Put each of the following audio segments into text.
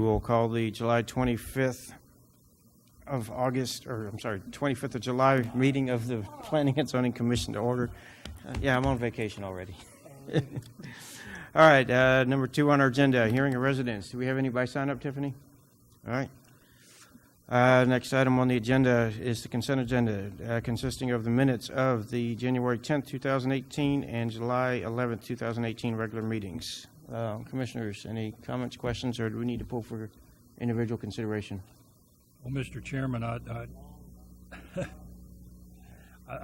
we'll call the July 25th of August, or I'm sorry, 25th of July meeting of the Planning and Zoning Commission to order. Yeah, I'm on vacation already. All right, number 2 on our agenda, hearing of residents. Do we have anybody sign up, Tiffany? All right. Next item on the agenda is the consent agenda, consisting of the minutes of the January 10th, 2018 and July 11th, 2018 regular meetings. Commissioners, any comments, questions, or do we need to pull for individual consideration? Well, Mr. Chairman, I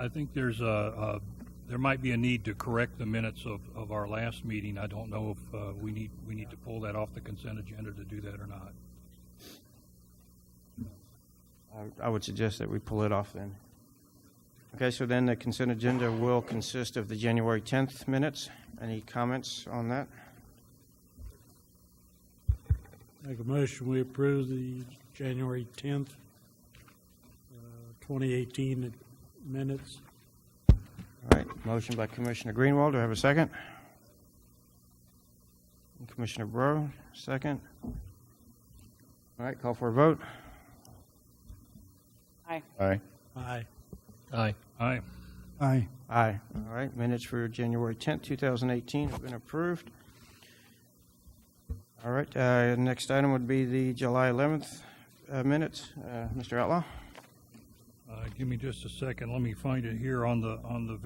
think there might be a need to correct the minutes of our last meeting. I don't know if we need to pull that off the consent agenda to do that or not. I would suggest that we pull it off then. Okay, so then the consent agenda will consist of the January 10th minutes. Any comments on that? Make a motion, we approve the January 10th, 2018 minutes. All right, motion by Commissioner Greenwald. Do I have a second? Commissioner Breaux, second. All right, call for a vote. Aye. Aye. Aye. Aye. Aye. Aye. Aye. All right, minutes for January 10th, 2018 have been approved. All right, next item would be the July 11th minutes. Mr. Outlaw? Give me just a second. Let me find it here on the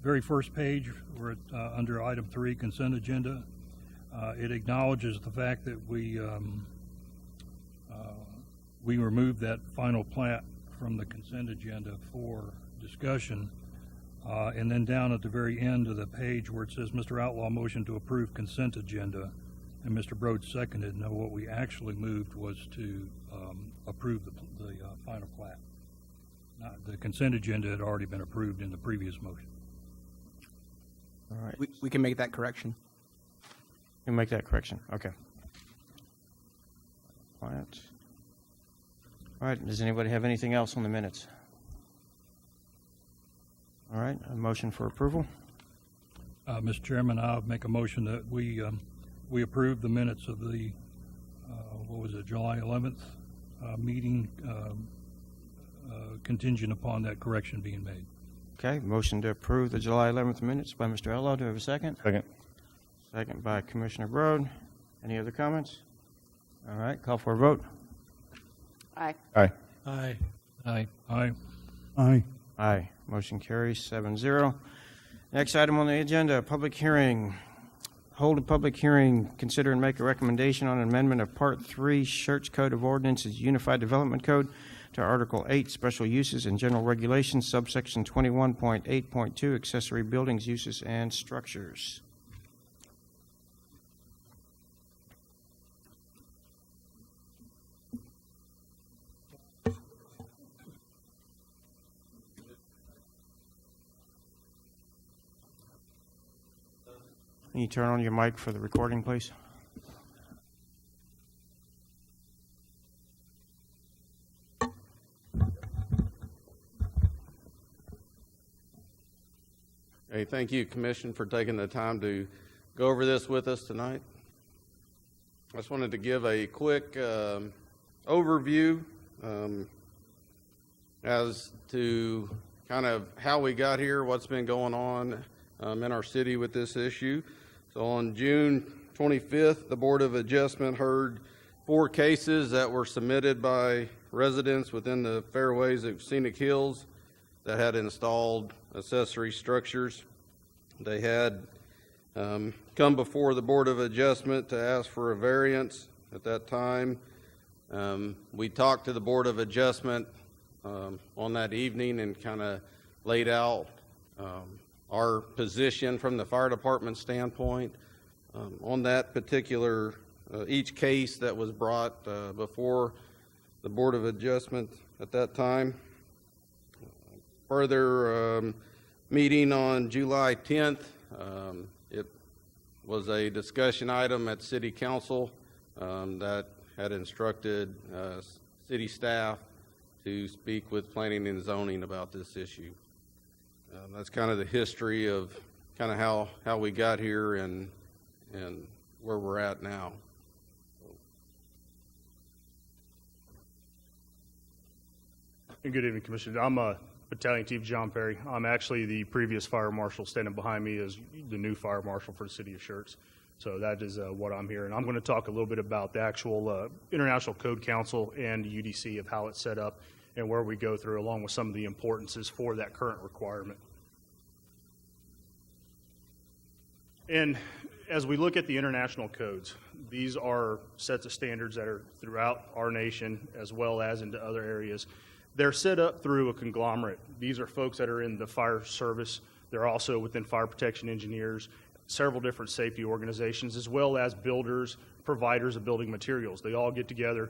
very first page, where it, under item 3, consent agenda. It acknowledges the fact that we removed that final plat from the consent agenda for discussion. And then down at the very end of the page where it says Mr. Outlaw motion to approve consent agenda and Mr. Broad seconded. No, what we actually moved was to approve the final plat. The consent agenda had already been approved in the previous motion. All right. We can make that correction. You make that correction. Okay. Plat. All right, does anybody have anything else on the minutes? All right, a motion for approval. Mr. Chairman, I'll make a motion that we approve the minutes of the July 11th meeting, contingent upon that correction being made. Okay, motion to approve the July 11th minutes by Mr. Outlaw. Do I have a second? Second. Second by Commissioner Broad. Any other comments? All right, call for a vote. Aye. Aye. Aye. Aye. Aye. Aye. Aye. Motion carries 7-0. Next item on the agenda, public hearing. Hold a public hearing, consider and make a recommendation on an amendment of Part 3 Schertz Code of Ordinances Unified Development Code to Article 8 Special Uses and General Regulations, subsection 21.8.2 Accessory Buildings, Uses, and Structures. Can you turn on your mic for the recording, please? Hey, thank you, Commission, for taking the time to go over this with us tonight. I just wanted to give a quick overview as to kind of how we got here, what's been going on in our city with this issue. So on June 25th, the Board of Adjustment heard 4 cases that were submitted by residents within the fairways of Scenic Hills that had installed accessory structures. They had come before the Board of Adjustment to ask for a variance at that time. We talked to the Board of Adjustment on that evening and kind of laid out our position from the fire department standpoint on that particular each case that was brought before the Board of Adjustment at that time. Further meeting on July 10th, it was a discussion item at City Council that had instructed city staff to speak with Planning and Zoning about this issue. That's kind of the history of kind of how we got here and where we're at now. And good evening, Commissioner. I'm Battalion Chief John Perry. I'm actually the previous fire marshal. Standing behind me is the new fire marshal for the city of Schertz. So that is what I'm here. And I'm going to talk a little bit about the actual International Code Council and UDC of how it's set up and where we go through, along with some of the importances for that current requirement. And as we look at the international codes, these are sets of standards that are throughout our nation as well as into other areas. They're set up through a conglomerate. These are folks that are in the fire service. They're also within fire protection engineers, several different safety organizations, as well as builders, providers of building materials. They all get together.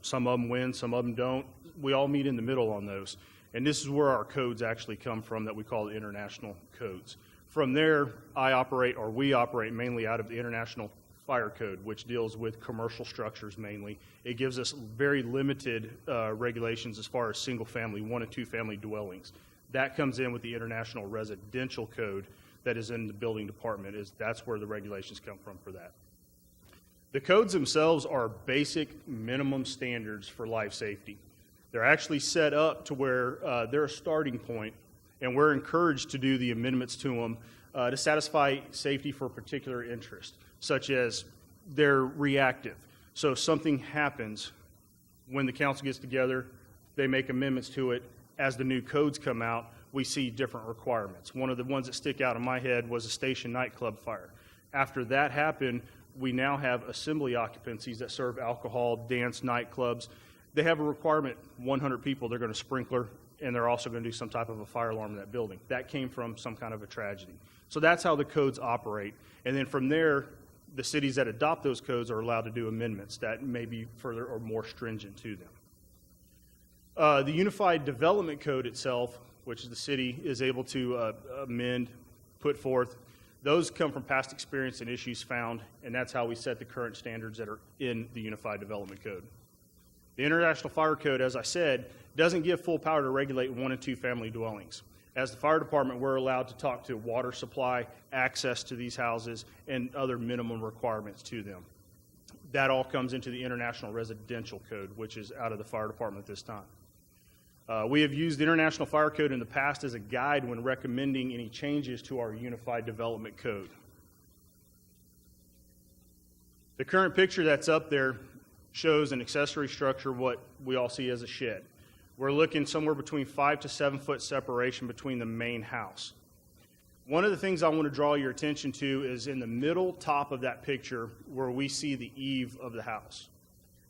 Some of them win, some of them don't. We all meet in the middle on those. And this is where our codes actually come from that we call the international codes. From there, we operate mainly out of the International Fire Code, which deals with commercial structures mainly. It gives us very limited regulations as far as single-family, 1- and 2-family dwellings. That comes in with the International Residential Code that is in the building department. That's where the regulations come from for that. The codes themselves are basic minimum standards for life safety. They're actually set up to where they're a starting point, and we're encouraged to do the amendments to them to satisfy safety for a particular interest, such as they're reactive. So if something happens when the council gets together, they make amendments to it. As the new codes come out, we see different requirements. One of the ones that stick out in my head was a station nightclub fire. After that happened, we now have assembly occupancies that serve alcohol, dance, nightclubs. They have a requirement, 100 people, they're going to sprinkler, and they're also going to do some type of a fire alarm in that building. That came from some kind of a tragedy. So that's how the codes operate. And then from there, the cities that adopt those codes are allowed to do amendments that may be further or more stringent to them. The Unified Development Code itself, which the city is able to amend, put forth, those come from past experience and issues found, and that's how we set the current standards that are in the Unified Development Code. The International Fire Code, as I said, doesn't give full power to regulate 1- and 2-family dwellings. As the fire department, we're allowed to talk to water supply, access to these houses, and other minimum requirements to them. That all comes into the International Residential Code, which is out of the fire department at this time. We have used the International Fire Code in the past as a guide when recommending any changes to our Unified Development Code. The current picture that's up there shows an accessory structure, what we all see as a shed. We're looking somewhere between 5 to 7 foot separation between the main house. One of the things I want to draw your attention to is in the middle top of that picture where we see the eave of the house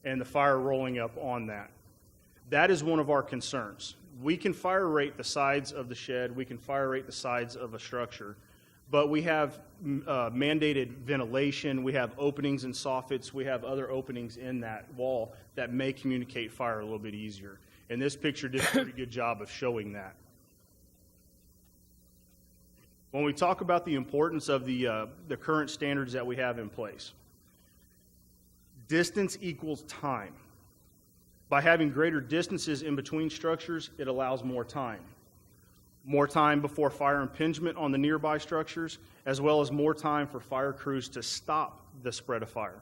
and the fire rolling up on that. That is one of our concerns. We can fire rate the sides of the shed, we can fire rate the sides of a structure, but we have mandated ventilation, we have openings and soffits, we have other openings in that wall that may communicate fire a little bit easier. And this picture did a pretty good job of showing that. When we talk about the importance of the current standards that we have in place, distance equals time. By having greater distances in between structures, it allows more time. More time before fire impingement on the nearby structures, as well as more time for fire crews to stop the spread of fire.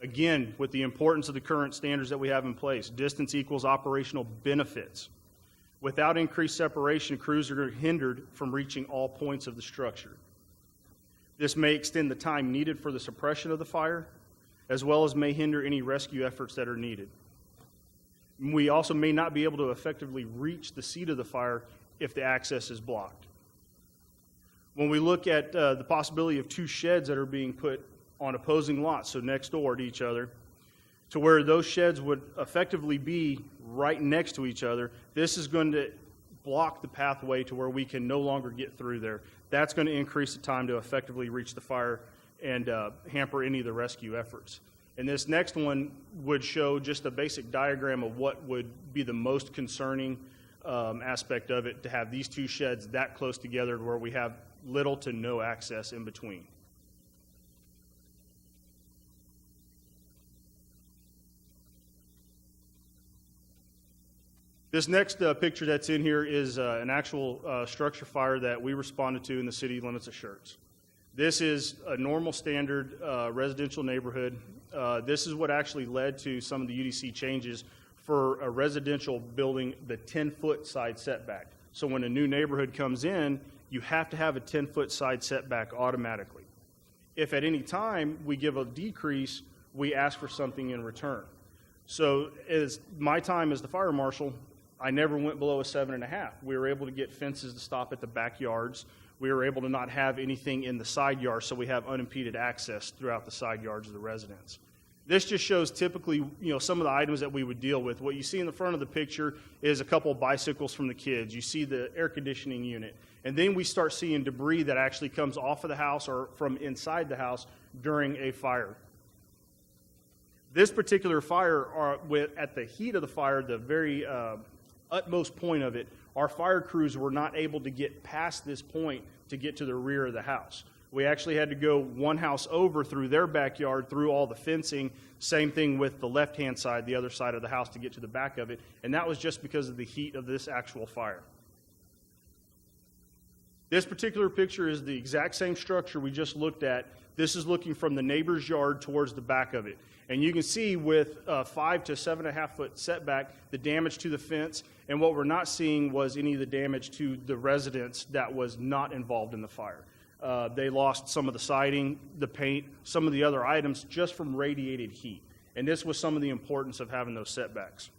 Again, with the importance of the current standards that we have in place, distance equals operational benefits. Without increased separation, crews are hindered from reaching all points of the structure. This may extend the time needed for the suppression of the fire, as well as may hinder any rescue efforts that are needed. We also may not be able to effectively reach the seat of the fire if the access is blocked. When we look at the possibility of 2 sheds that are being put on opposing lots, so next door to each other, to where those sheds would effectively be right next to each other, this is going to block the pathway to where we can no longer get through there. That's going to increase the time to effectively reach the fire and hamper any of the rescue efforts. And this next one would show just a basic diagram of what would be the most concerning aspect of it, to have these 2 sheds that close together where we have little to no access in between. This next picture that's in here is an actual structure fire that we responded to in the city limits of Schertz. This is a normal standard residential neighborhood. This is what actually led to some of the UDC changes for a residential building, the 10-foot side setback. So when a new neighborhood comes in, you have to have a 10-foot side setback automatically. If at any time we give a decrease, we ask for something in return. So as my time as the fire marshal, I never went below a 7.5. We were able to get fences to stop at the backyards. We were able to not have anything in the side yards, so we have unimpeded access throughout the side yards of the residents. This just shows typically, some of the items that we would deal with. What you see in the front of the picture is a couple of bicycles from the kids. You see the air conditioning unit. And then we start seeing debris that actually comes off of the house or from inside the house during a fire. This particular fire, at the heat of the fire, the very utmost point of it, our fire crews were not able to get past this point to get to the rear of the house. We actually had to go one house over through their backyard, through all the fencing. Same thing with the left-hand side, the other side of the house, to get to the back of it. And that was just because of the heat of this actual fire. This particular picture is the exact same structure we just looked at. This is looking from the neighbor's yard towards the back of it. And you can see with a 5 to 7.5 foot setback, the damage to the fence. And what we're not seeing was any of the damage to the residents that was not involved in the fire. They lost some of the siding, the paint, some of the other items just from radiated heat. And this was some of the importance of having those setbacks.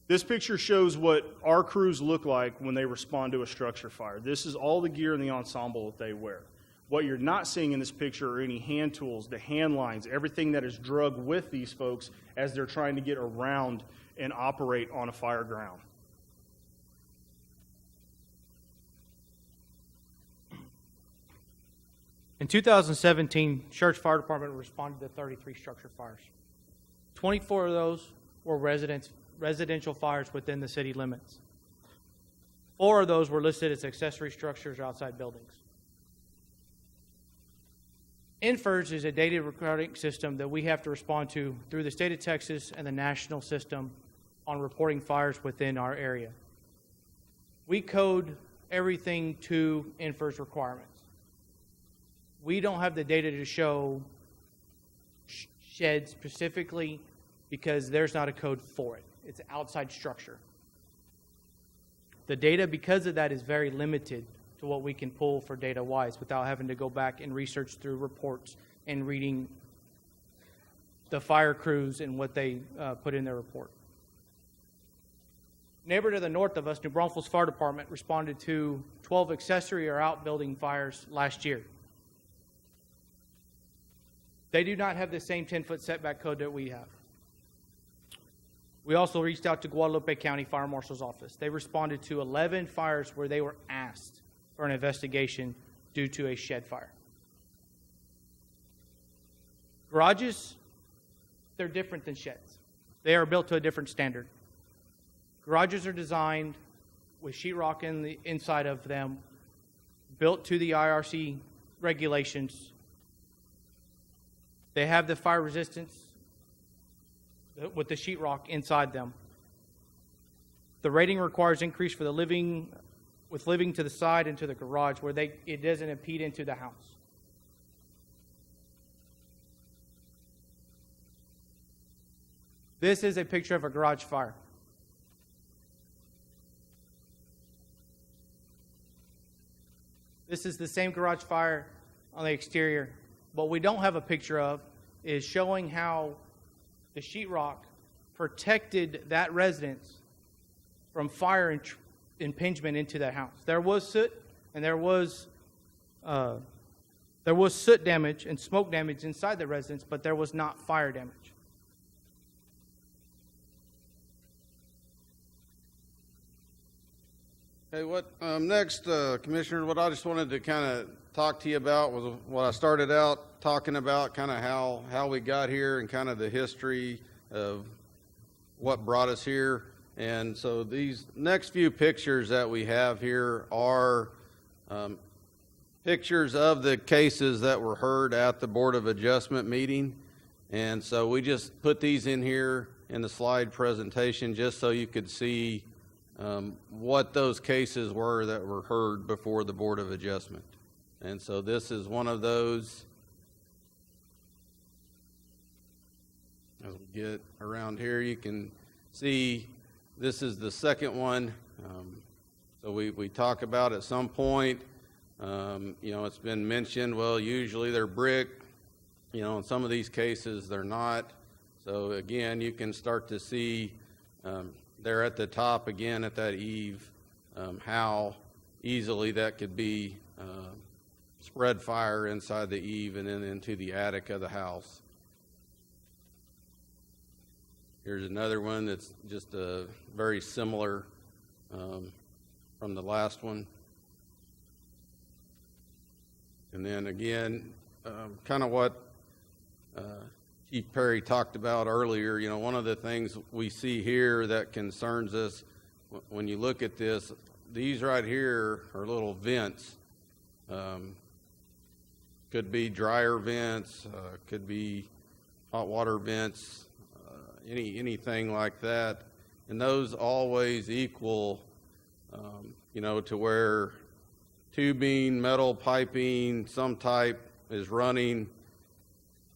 This picture shows what our crews look like when they respond to a structure fire. This is all the gear in the ensemble that they wear. What you're not seeing in this picture are any hand tools, the hand lines, everything that is drugged with these folks as they're trying to get around and operate on a fire ground. In 2017, Schertz Fire Department responded to 33 structure fires. 24 of those were residential fires within the city limits. 4 of those were listed as accessory structures outside buildings. INFERS is a data recording system that we have to respond to through the state of Texas and the national system on reporting fires within our area. We code everything to INFERS requirements. We don't have the data to show sheds specifically because there's not a code for it. It's an outside structure. The data, because of that, is very limited to what we can pull for data-wise without having to go back and research through reports and reading the fire crews and what they put in their report. Neighbor to the north of us, New Braunfels Fire Department, responded to 12 accessory or outbuilding fires last year. They do not have the same 10-foot setback code that we have. We also reached out to Guadalupe County Fire Marshal's Office. They responded to 11 fires where they were asked for an investigation due to a shed fire. Garages, they're different than sheds. They are built to a different standard. Garages are designed with sheetrock in the inside of them, built to the IRC regulations. They have the fire resistance with the sheetrock inside them. The rating requires increase for the living to the side and to the garage where it doesn't impede into the house. This is a picture of a garage fire. This is the same garage fire on the exterior. What we don't have a picture of is showing how the sheetrock protected that residence from fire impingement into that house. There was soot, and there was soot damage and smoke damage inside the residence, but there was not fire damage. Hey, next, Commissioner, what I just wanted to kind of talk to you about was what I started out talking about, kind of how we got here and kind of the history of what brought us here. And so these next few pictures that we have here are pictures of the cases that were heard at the Board of Adjustment meeting. And so we just put these in here in the slide presentation just so you could see what those cases were that were heard before the Board of Adjustment. And so this is one of those. As we get around here, you can see this is the second one. So we talk about at some point, it's been mentioned, well, usually they're brick. In some of these cases, they're not. So again, you can start to see there at the top, again, at that eave, how easily that could be spread fire inside the eave and then into the attic of the house. Here's another one that's just very similar from the last one. And then again, kind of what Chief Perry talked about earlier, one of the things we see here that concerns us when you look at this, these right here are little vents. Could be dryer vents, could be hot water vents, anything like that. And those always equal, to where tubing, metal piping, some type is running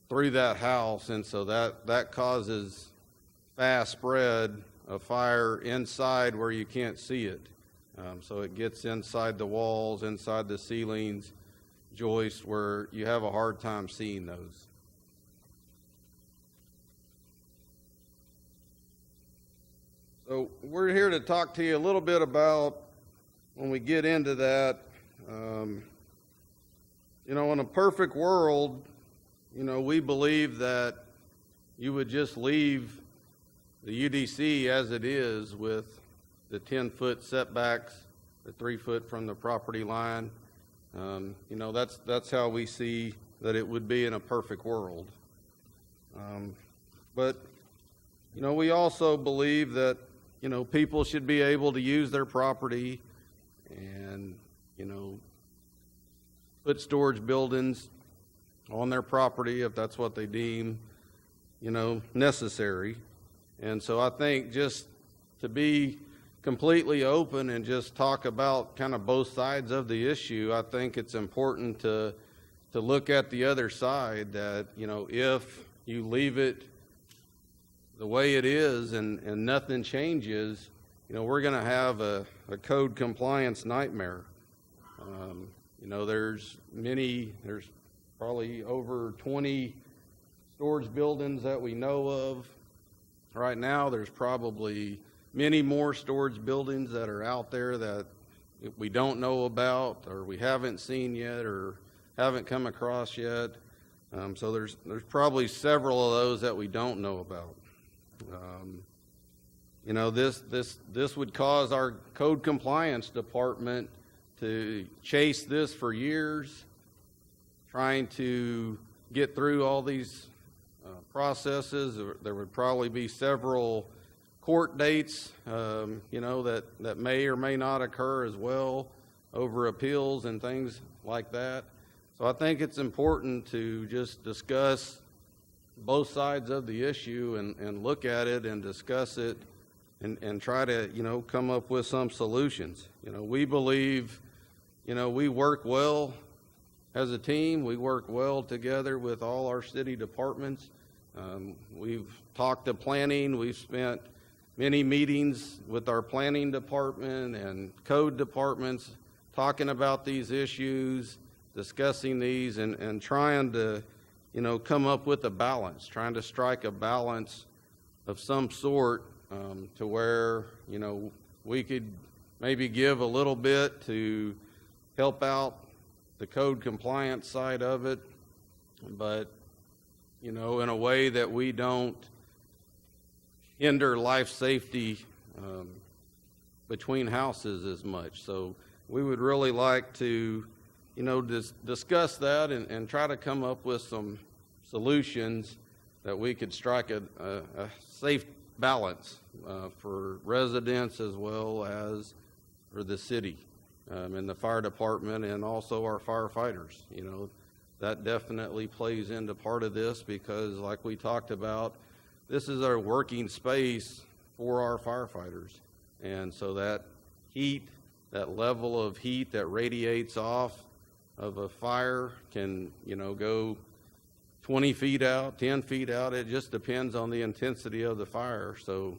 through that house, and so that causes fast spread of fire inside where you can't see it. So it gets inside the walls, inside the ceilings, joists, where you have a hard time seeing those. So we're here to talk to you a little bit about, when we get into that, in a perfect world, we believe that you would just leave the UDC as it is with the 10-foot setbacks, the 3 foot from the property line. That's how we see that it would be in a perfect world. But we also believe that, people should be able to use their property and, put storage buildings on their property if that's what they deem, necessary. And so I think just to be completely open and just talk about kind of both sides of the issue, I think it's important to look at the other side, that, if you leave it the way it is and nothing changes, we're going to have a code compliance nightmare. There's probably over 20 storage buildings that we know of. Right now, there's probably many more storage buildings that are out there that we don't know about, or we haven't seen yet, or haven't come across yet. So there's probably several of those that we don't know about. This would cause our code compliance department to chase this for years, trying to get through all these processes. There would probably be several court dates, that may or may not occur as well over appeals and things like that. So I think it's important to just discuss both sides of the issue and look at it and discuss it and try to, come up with some solutions. We believe, we work well as a team. We work well together with all our city departments. We've talked to planning. We've spent many meetings with our planning department and code departments talking about these issues, discussing these, and trying to, come up with a balance, trying to strike a balance of some sort to where, we could maybe give a little bit to help out the code compliance side of it, but, in a way that we don't hinder life safety between houses as much. So we would really like to, discuss that and try to come up with some solutions that we could strike a safe balance for residents as well as for the city and the fire department and also our firefighters. That definitely plays into part of this because, like we talked about, this is our working space for our firefighters. And so that heat, that level of heat that radiates off of a fire can, go 20 feet out, 10 feet out. It just depends on the intensity of the fire. So,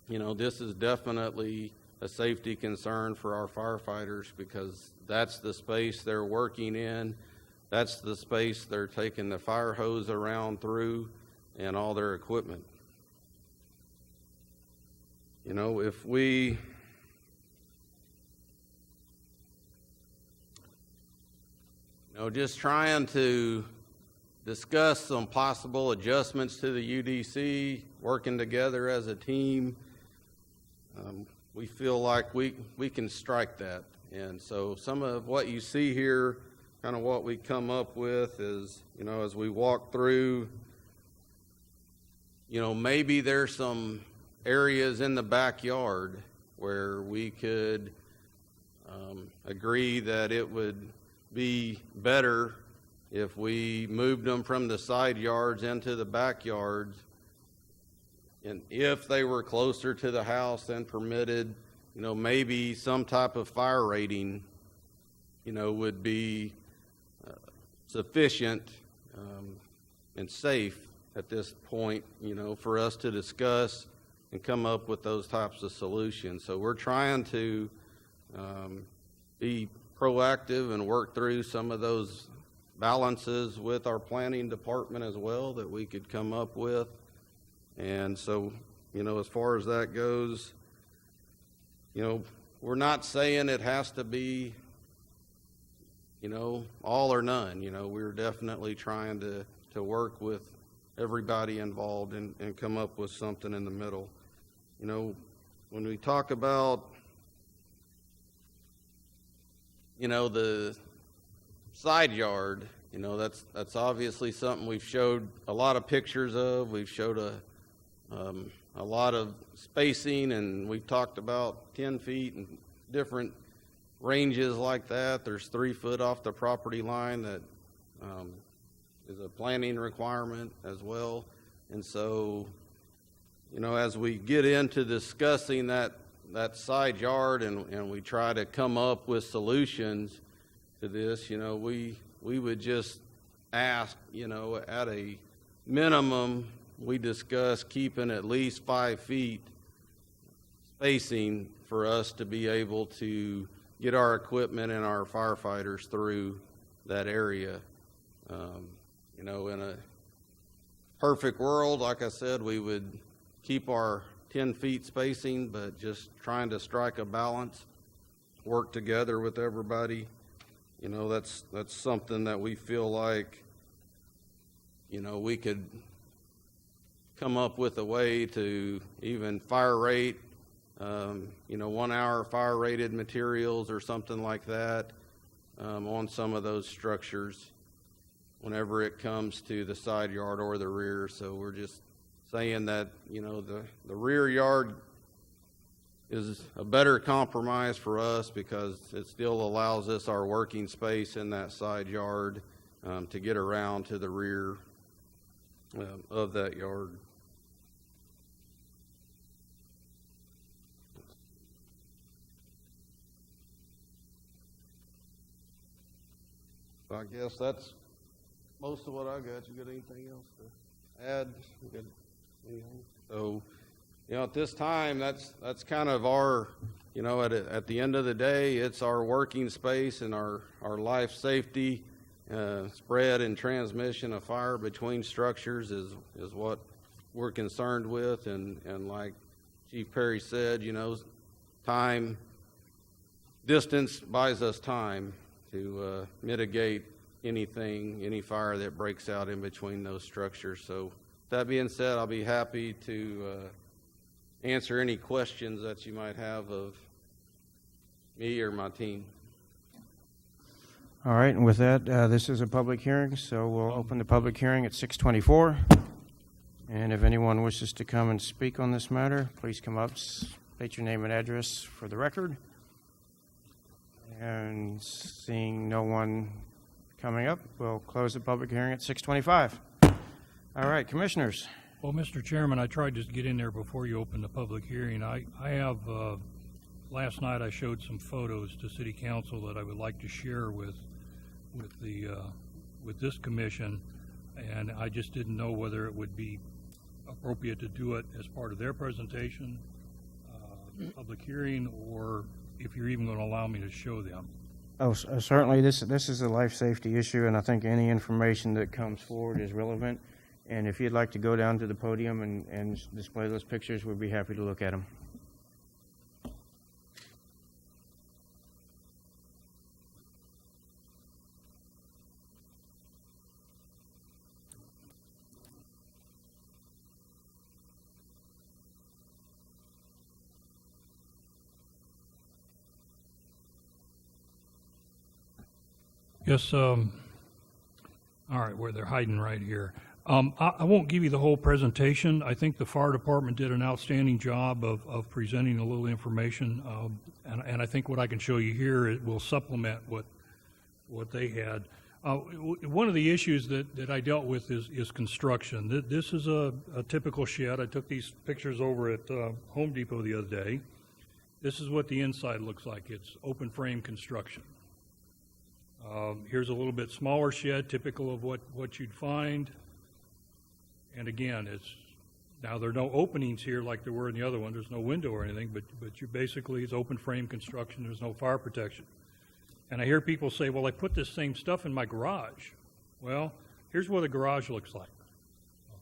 this is definitely a safety concern for our firefighters because that's the space they're working in. That's the space they're taking the fire hose around through and all their equipment. If we just trying to discuss some possible adjustments to the UDC, working together as a team, we feel like we can strike that. And so some of what you see here, kind of what we come up with is, as we walk through, maybe there's some areas in the backyard where we could agree that it would be better if we moved them from the side yards into the backyards, and if they were closer to the house than permitted, maybe some type of fire rating, would be sufficient and safe at this point, for us to discuss and come up with those types of solutions. So we're trying to be proactive and work through some of those balances with our planning department as well that we could come up with. And so, as far as that goes, we're not saying it has to be, all or none. We're definitely trying to work with everybody involved and come up with something in the middle. When we talk about, the side yard, that's obviously something we've showed a lot of pictures of. We've showed a lot of spacing, and we've talked about 10 feet and different ranges like that. There's 3 foot off the property line that is a planning requirement as well. And so, as we get into discussing that side yard and we try to come up with solutions to this, we would just ask, at a minimum, we discuss keeping at least 5 feet spacing for us to be able to get our equipment and our firefighters through that area. In a perfect world, like I said, we would keep our 10 feet spacing, but just trying to strike a balance, work together with everybody. That's something that we feel like, we could come up with a way to even fire rate, 1 hour fire rated materials or something like that on some of those structures whenever it comes to the side yard or the rear. So we're just saying that, the rear yard is a better compromise for us because it still allows us our working space in that side yard to get around to the rear of that yard. So I guess that's most of what I got. You got anything else to add? You got anything? So, at this time, that's kind of our, at the end of the day, it's our working space and our life safety, spread and transmission of fire between structures is what we're concerned with. And like Chief Perry said, time, distance buys us time to mitigate any fire that breaks out in between those structures. So that being said, I'll be happy to answer any questions that you might have of me or my team. All right, and with that, this is a public hearing, so we'll open the public hearing at 6:24. And if anyone wishes to come and speak on this matter, please come up, state your name and address for the record. And seeing no one coming up, we'll close the public hearing at 6:25. All right, commissioners. Well, Mr. Chairman, I tried to get in there before you opened the public hearing. I have, last night I showed some photos to City Council that I would like to share with with this commission, and I just didn't know whether it would be appropriate to do it as part of their presentation, public hearing, or if you're even going to allow me to show them. Oh, certainly, this is a life safety issue, and I think any information that comes forward is relevant. And if you'd like to go down to the podium and display those pictures, we'd be happy to look at them. Yes, all right, where they're hiding right here. I won't give you the whole presentation. I think the fire department did an outstanding job of presenting a little information, and I think what I can show you here it will supplement what they had. One of the issues that I dealt with is construction. This is a typical shed. I took these pictures over at Home Depot the other day. This is what the inside looks like. It's open frame construction. Here's a little bit smaller shed, typical of what you'd find. And again, now there are no openings here like there were in the other one. There's no window or anything, but you basically, it's open frame construction. There's no fire protection. And I hear people say, well, I put this same stuff in my garage. Well, here's what a garage looks like,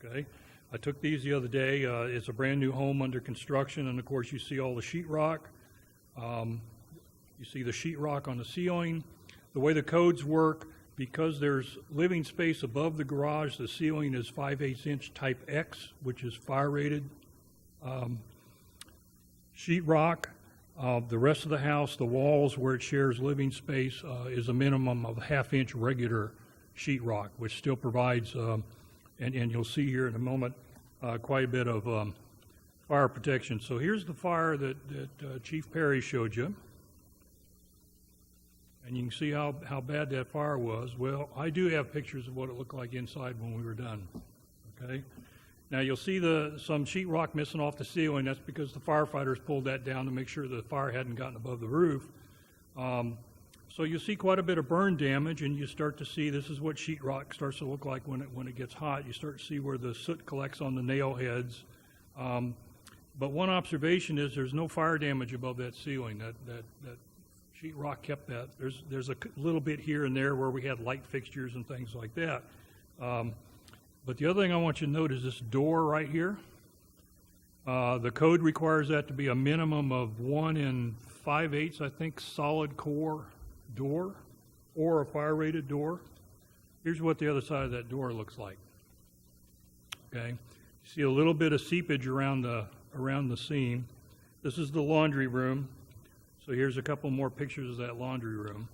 okay? I took these the other day. It's a brand new home under construction, and of course you see all the sheetrock. You see the sheetrock on the ceiling. The way the codes work, because there's living space above the garage, the ceiling is 5/8 inch type X, which is fire rated sheetrock. The rest of the house, the walls where it shares living space, is a minimum of 1/2 inch regular sheetrock, which still provides, and you'll see here in a moment, quite a bit of fire protection. So here's the fire that Chief Perry showed you. And you can see how bad that fire was. Well, I do have pictures of what it looked like inside when we were done, okay? Now, you'll see some sheetrock missing off the ceiling. That's because the firefighters pulled that down to make sure the fire hadn't gotten above the roof. So you see quite a bit of burn damage, and you start to see this is what sheetrock starts to look like when it gets hot. You start to see where the soot collects on the nail heads. But one observation is there's no fire damage above that ceiling. That sheetrock kept that. There's a little bit here and there where we had light fixtures and things like that. But the other thing I want you to note is this door right here. The code requires that to be a minimum of 1 5/8, I think, solid core door or a fire rated door. Here's what the other side of that door looks like. Okay, you see a little bit of seepage around the seam. This is the laundry room. So here's a couple more pictures of that laundry room.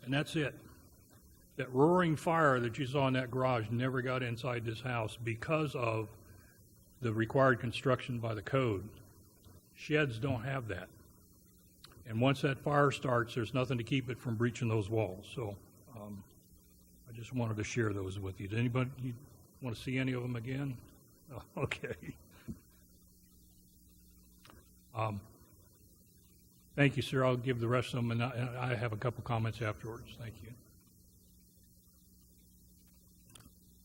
And that's it. That roaring fire that you saw in that garage never got inside this house because of the required construction by the code. Sheds don't have that. And once that fire starts, there's nothing to keep it from breaching those walls. So I just wanted to share those with you. Does anybody want to see any of them again? Oh, okay. Thank you, sir. I'll give the rest of them, and I have a couple comments afterwards. Thank you.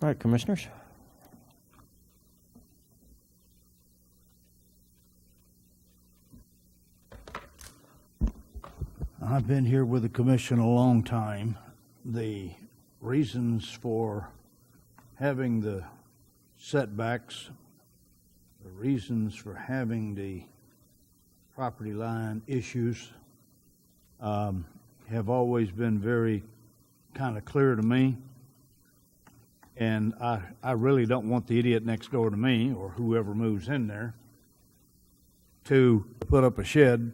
All right, commissioners. I've been here with the commission a long time. The reasons for having the setbacks, the reasons for having the property line issues have always been very kind of clear to me. And I really don't want the idiot next door to me or whoever moves in there to put up a shed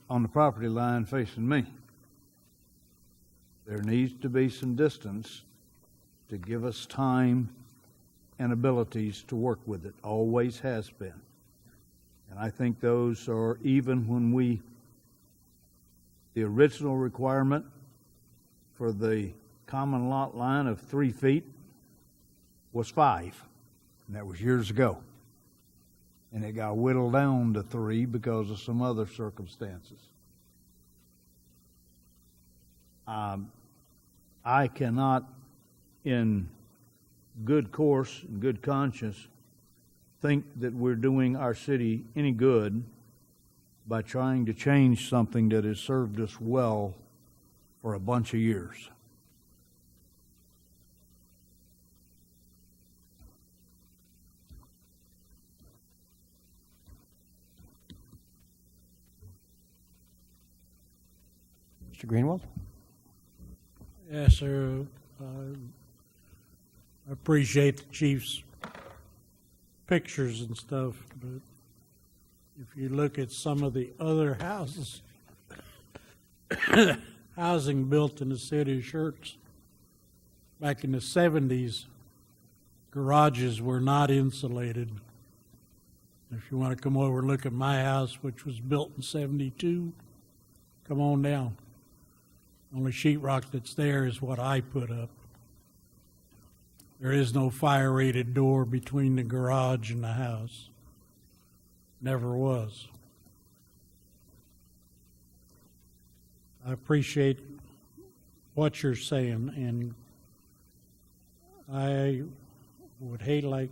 on the property line facing me. There needs to be some distance to give us time and abilities to work with it. Always has been. And I think those are, even when the original requirement for the common lot line of 3 feet was 5, and that was years ago. And it got whittled down to 3 because of some other circumstances. I cannot, in good course and good conscience, think that we're doing our city any good by trying to change something that has served us well for a bunch of years. Mr. Greenwald? Yes, sir. I appreciate the chief's pictures and stuff, but if you look at some of the other houses, housing built in the city of Schertz, back in the 70s, garages were not insulated. If you want to come over and look at my house, which was built in 72, come on down. Only sheetrock that's there is what I put up. There is no fire-rated door between the garage and the house. Never was. I appreciate what you're saying, and I would hate like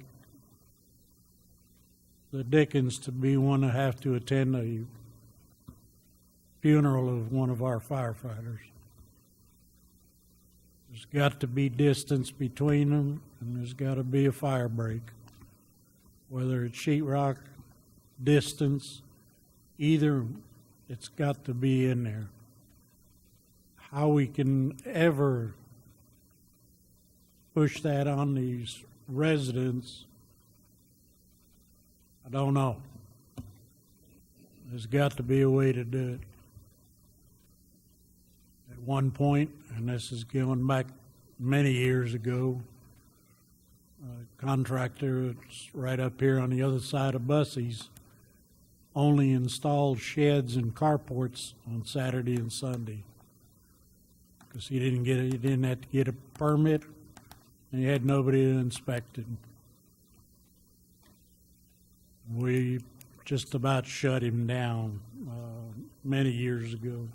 the Dickens to be one to have to attend a funeral of one of our firefighters. There's got to be distance between them, and there's got to be a fire break. Whether it's sheetrock, distance, either, it's got to be in there. How we can ever push that on these residents, I don't know. There's got to be a way to do it. At one point, and this is going back many years ago, a contractor that's right up here on the other side of Bussey's only installed sheds and carports on Saturday and Sunday because he didn't have to get a permit, and he had nobody to inspect it. We just about shut him down many years ago.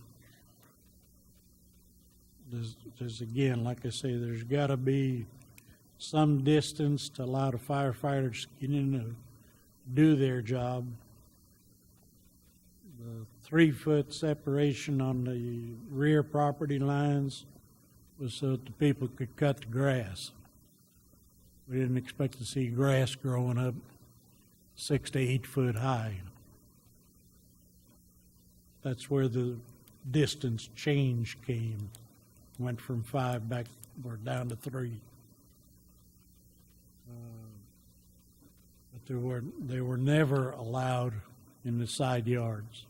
There's again, like I say, there's got to be some distance to allow the firefighters to get in to do their job. The 3-foot separation on the rear property lines was so that the people could cut the grass. We didn't expect to see grass growing up 6 to 8 foot high. That's where the distance change came. Went from 5 back or down to 3. But they were never allowed in the side yards.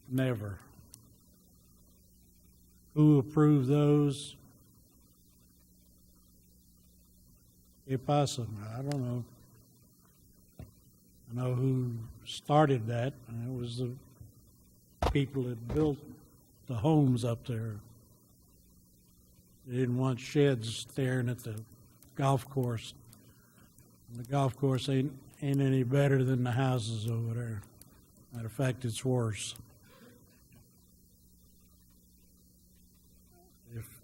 Never. Who approved those? Que pasa? I don't know. I know who started that, and it was the people that built the homes up there. They didn't want sheds staring at the golf course. And the golf course ain't any better than the houses over there. Matter of fact, it's worse.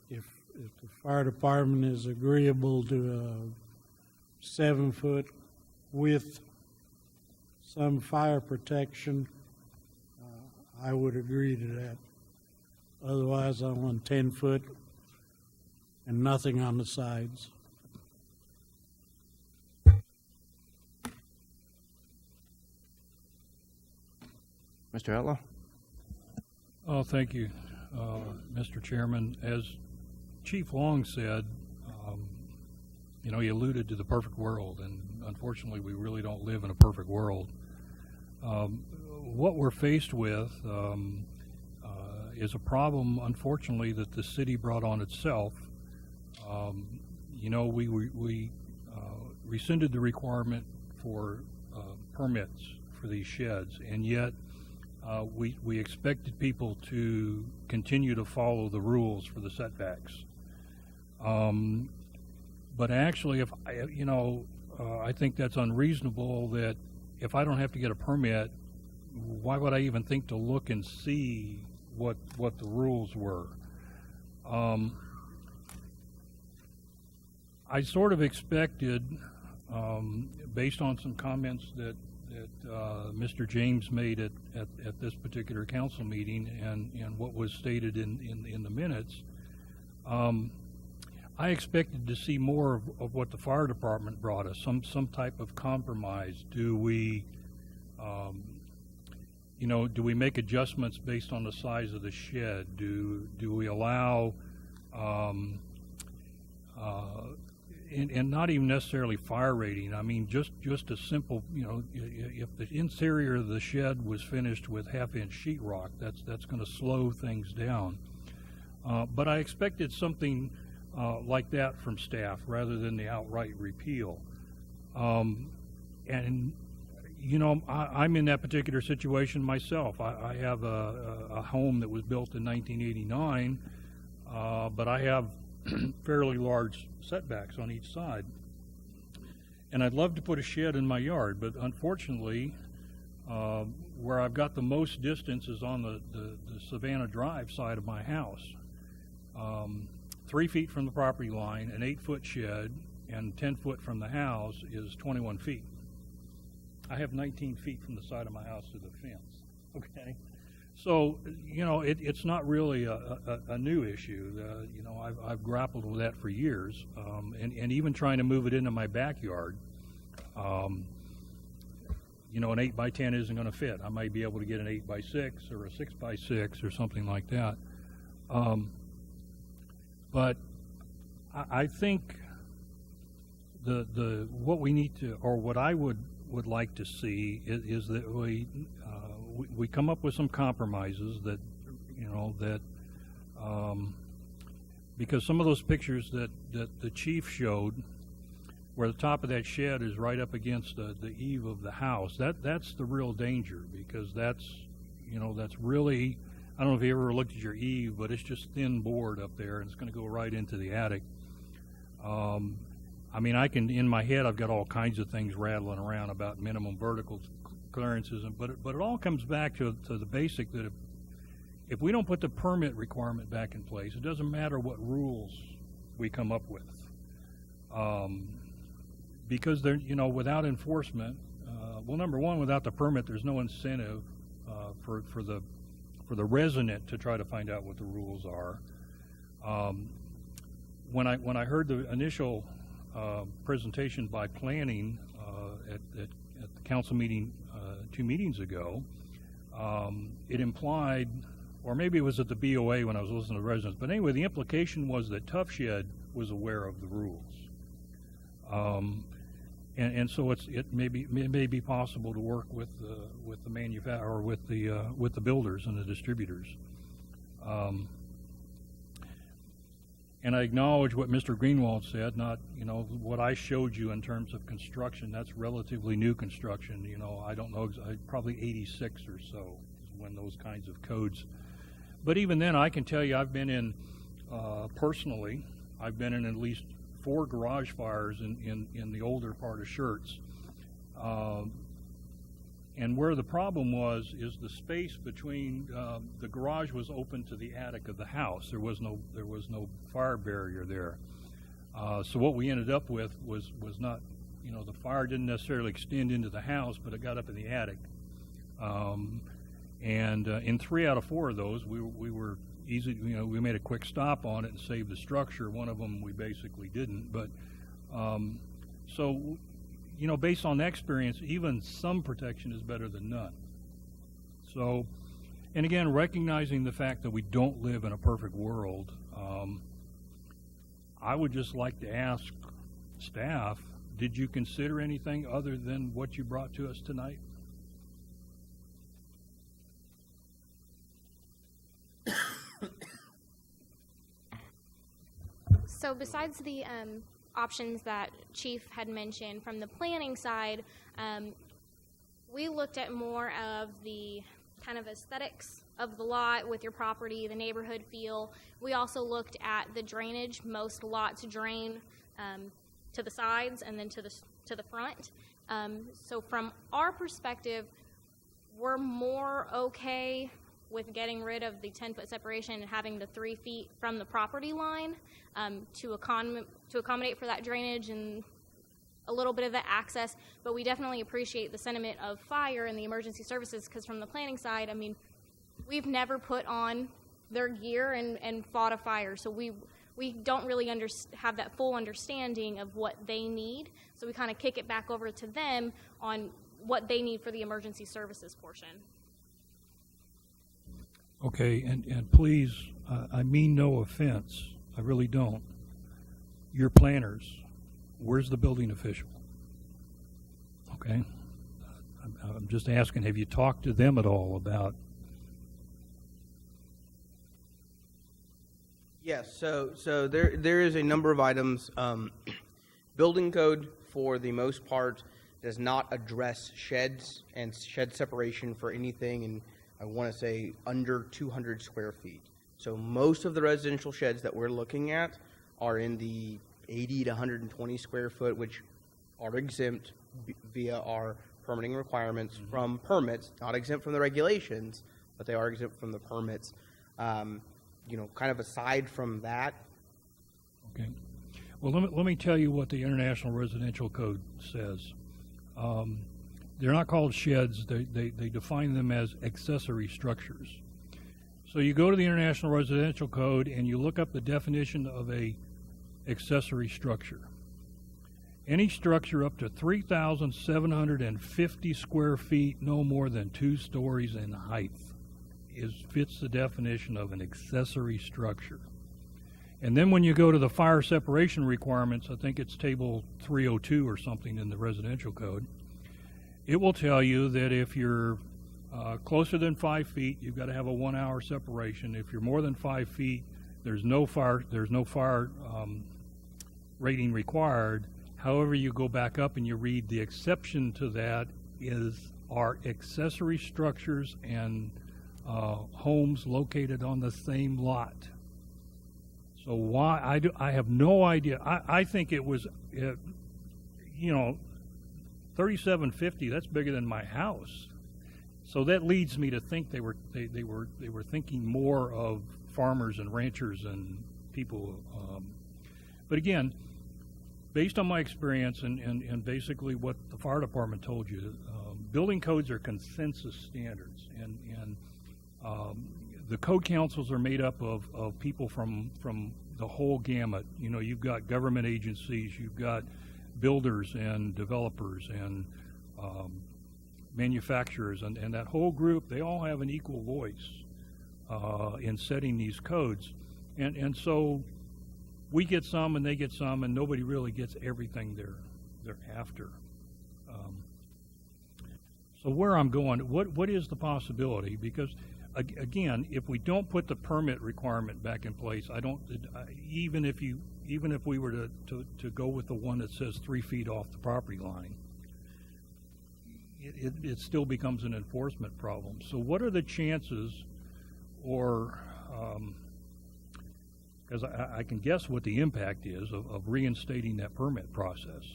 If the fire department is agreeable to a 7-foot with some fire protection, I would agree to that. Otherwise, I want 10 foot and nothing on the sides. Mr. Outlaw? Oh, thank you, Mr. Chairman. As Chief Long said, he alluded to the perfect world, and unfortunately we really don't live in a perfect world. What we're faced with is a problem, unfortunately, that the city brought on itself. We rescinded the requirement for permits for these sheds, and yet we expected people to continue to follow the rules for the setbacks. But actually, I think that's unreasonable. That if I don't have to get a permit, why would I even think to look and see what the rules were? I sort of expected, based on some comments that Mr. James made at this particular council meeting and what was stated in the minutes, I expected to see more of what the fire department brought us, some type of compromise. Do we, do we make adjustments based on the size of the shed? Do we allow, and not even necessarily fire rating. I mean, just a simple, if the interior of the shed was finished with half-inch sheetrock, that's going to slow things down. But I expected something like that from staff rather than the outright repeal. I'm in that particular situation myself. I have a home that was built in 1989, but I have fairly large setbacks on each side. And I'd love to put a shed in my yard, but unfortunately, where I've got the most distance is on the Savannah Drive side of my house. 3 feet from the property line, an 8-foot shed, and 10 foot from the house is 21 feet. I have 19 feet from the side of my house to the fence, okay? So, it's not really a new issue. I've grappled with that for years, and even trying to move it into my backyard. An 8x10 isn't going to fit. I might be able to get an 8x6 or a 6x6 or something like that. But I think what we need to, or what I would like to see is that we come up with some compromises that, because some of those pictures that the chief showed, where the top of that shed is right up against the eave of the house, that's the real danger, because that's really, I don't know if you ever looked at your eave, but it's just thin board up there, and it's going to go right into the attic. In my head, I've got all kinds of things rattling around about minimum vertical clearances, but it all comes back to the basic that if we don't put the permit requirement back in place, it doesn't matter what rules we come up with, because they're without enforcement. Number one, without the permit, there's no incentive for the resident to try to find out what the rules are. When I heard the initial presentation by planning at the council meeting 2 meetings ago, it implied, or maybe it was at the BOA when I was listening to residents, but anyway, the implication was that Tough Shed was aware of the rules. And so it may be possible to work with the manufacturer or with the builders and the distributors. And I acknowledge what Mr. Greenwald said, not, what I showed you in terms of construction, that's relatively new construction. I don't know, probably 86 or so is when those kinds of codes. But even then, I can tell you I've been in, personally, I've been in at least 4 garage fires in the older part of Schertz. And where the problem was is the space between the garage was open to the attic of the house. There was no fire barrier there. So what we ended up with was not, the fire didn't necessarily extend into the house, but it got up in the attic. And in 3 out of 4 of those, we were easy. We made a quick stop on it and saved the structure. One of them we basically didn't. But so. Based on experience, even some protection is better than none. So, and again, recognizing the fact that we don't live in a perfect world, I would just like to ask staff, did you consider anything other than what you brought to us tonight? So besides the options that Chief had mentioned from the planning side, we looked at more of the kind of aesthetics of the lot with your property, the neighborhood feel. We also looked at the drainage. Most lots drain to the sides and then to the front. So from our perspective, we're more okay with getting rid of the 10-foot separation and having the 3 feet from the property line to accommodate for that drainage and a little bit of the access. But we definitely appreciate the sentiment of fire and the emergency services, because from the planning side, I mean, we've never put on their gear and fought a fire. So we don't really have that full understanding of what they need. So we kind of kick it back over to them on what they need for the emergency services portion. Okay, and please, I mean no offense, I really don't. Your planners, where's the building official? Okay, I'm just asking, have you talked to them at all about? Yes, so there is a number of items. Building code, for the most part, does not address sheds and shed separation for anything, and I want to say under 200 square feet. So most of the residential sheds that we're looking at are in the 80 to 120 square foot, which are exempt via our permitting requirements from permits, not exempt from the regulations, but they are exempt from the permits. You know, kind of aside from that. Okay. Well, let me tell you what the International Residential Code says. They're not called sheds. They define them as accessory structures. So you go to the International Residential Code and you look up the definition of a accessory structure. Any structure up to 3,750 square feet, no more than 2 stories in height, fits the definition of an accessory structure. And then when you go to the fire separation requirements, I think it's table 302 or something in the residential code, it will tell you that if you're closer than 5 feet, you've got to have a 1 hour separation. If you're more than 5 feet, there's no fire rating required. However, you go back up and you read the exception to that are accessory structures and homes located on the same lot. So why I have no idea. I think it was, 3750. That's bigger than my house. So that leads me to think they were thinking more of farmers and ranchers and people. But again, based on my experience and basically what the fire department told you, building codes are consensus standards, and the code councils are made up of people from the whole gamut. You know, you've got government agencies, you've got builders and developers and manufacturers, and that whole group, they all have an equal voice in setting these codes. And so we get some and they get some, and nobody really gets everything they're after. So where I'm going, what is the possibility? Because again, if we don't put the permit requirement back in place, even if we were to go with the one that says 3 feet off the property line, it still becomes an enforcement problem. So what are the chances, or because I can guess what the impact is of reinstating that permit process?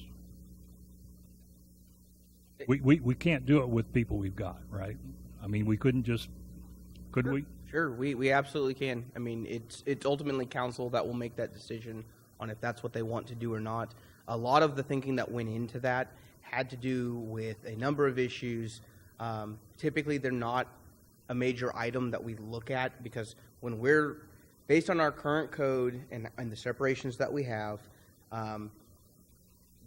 We can't do it with people we've got, right? I mean, we couldn't just, could we? Sure, we absolutely can. I mean, it's ultimately council that will make that decision on if that's what they want to do or not. A lot of the thinking that went into that had to do with a number of issues. Typically, they're not a major item that we look at, because when we're, based on our current code and the separations that we have,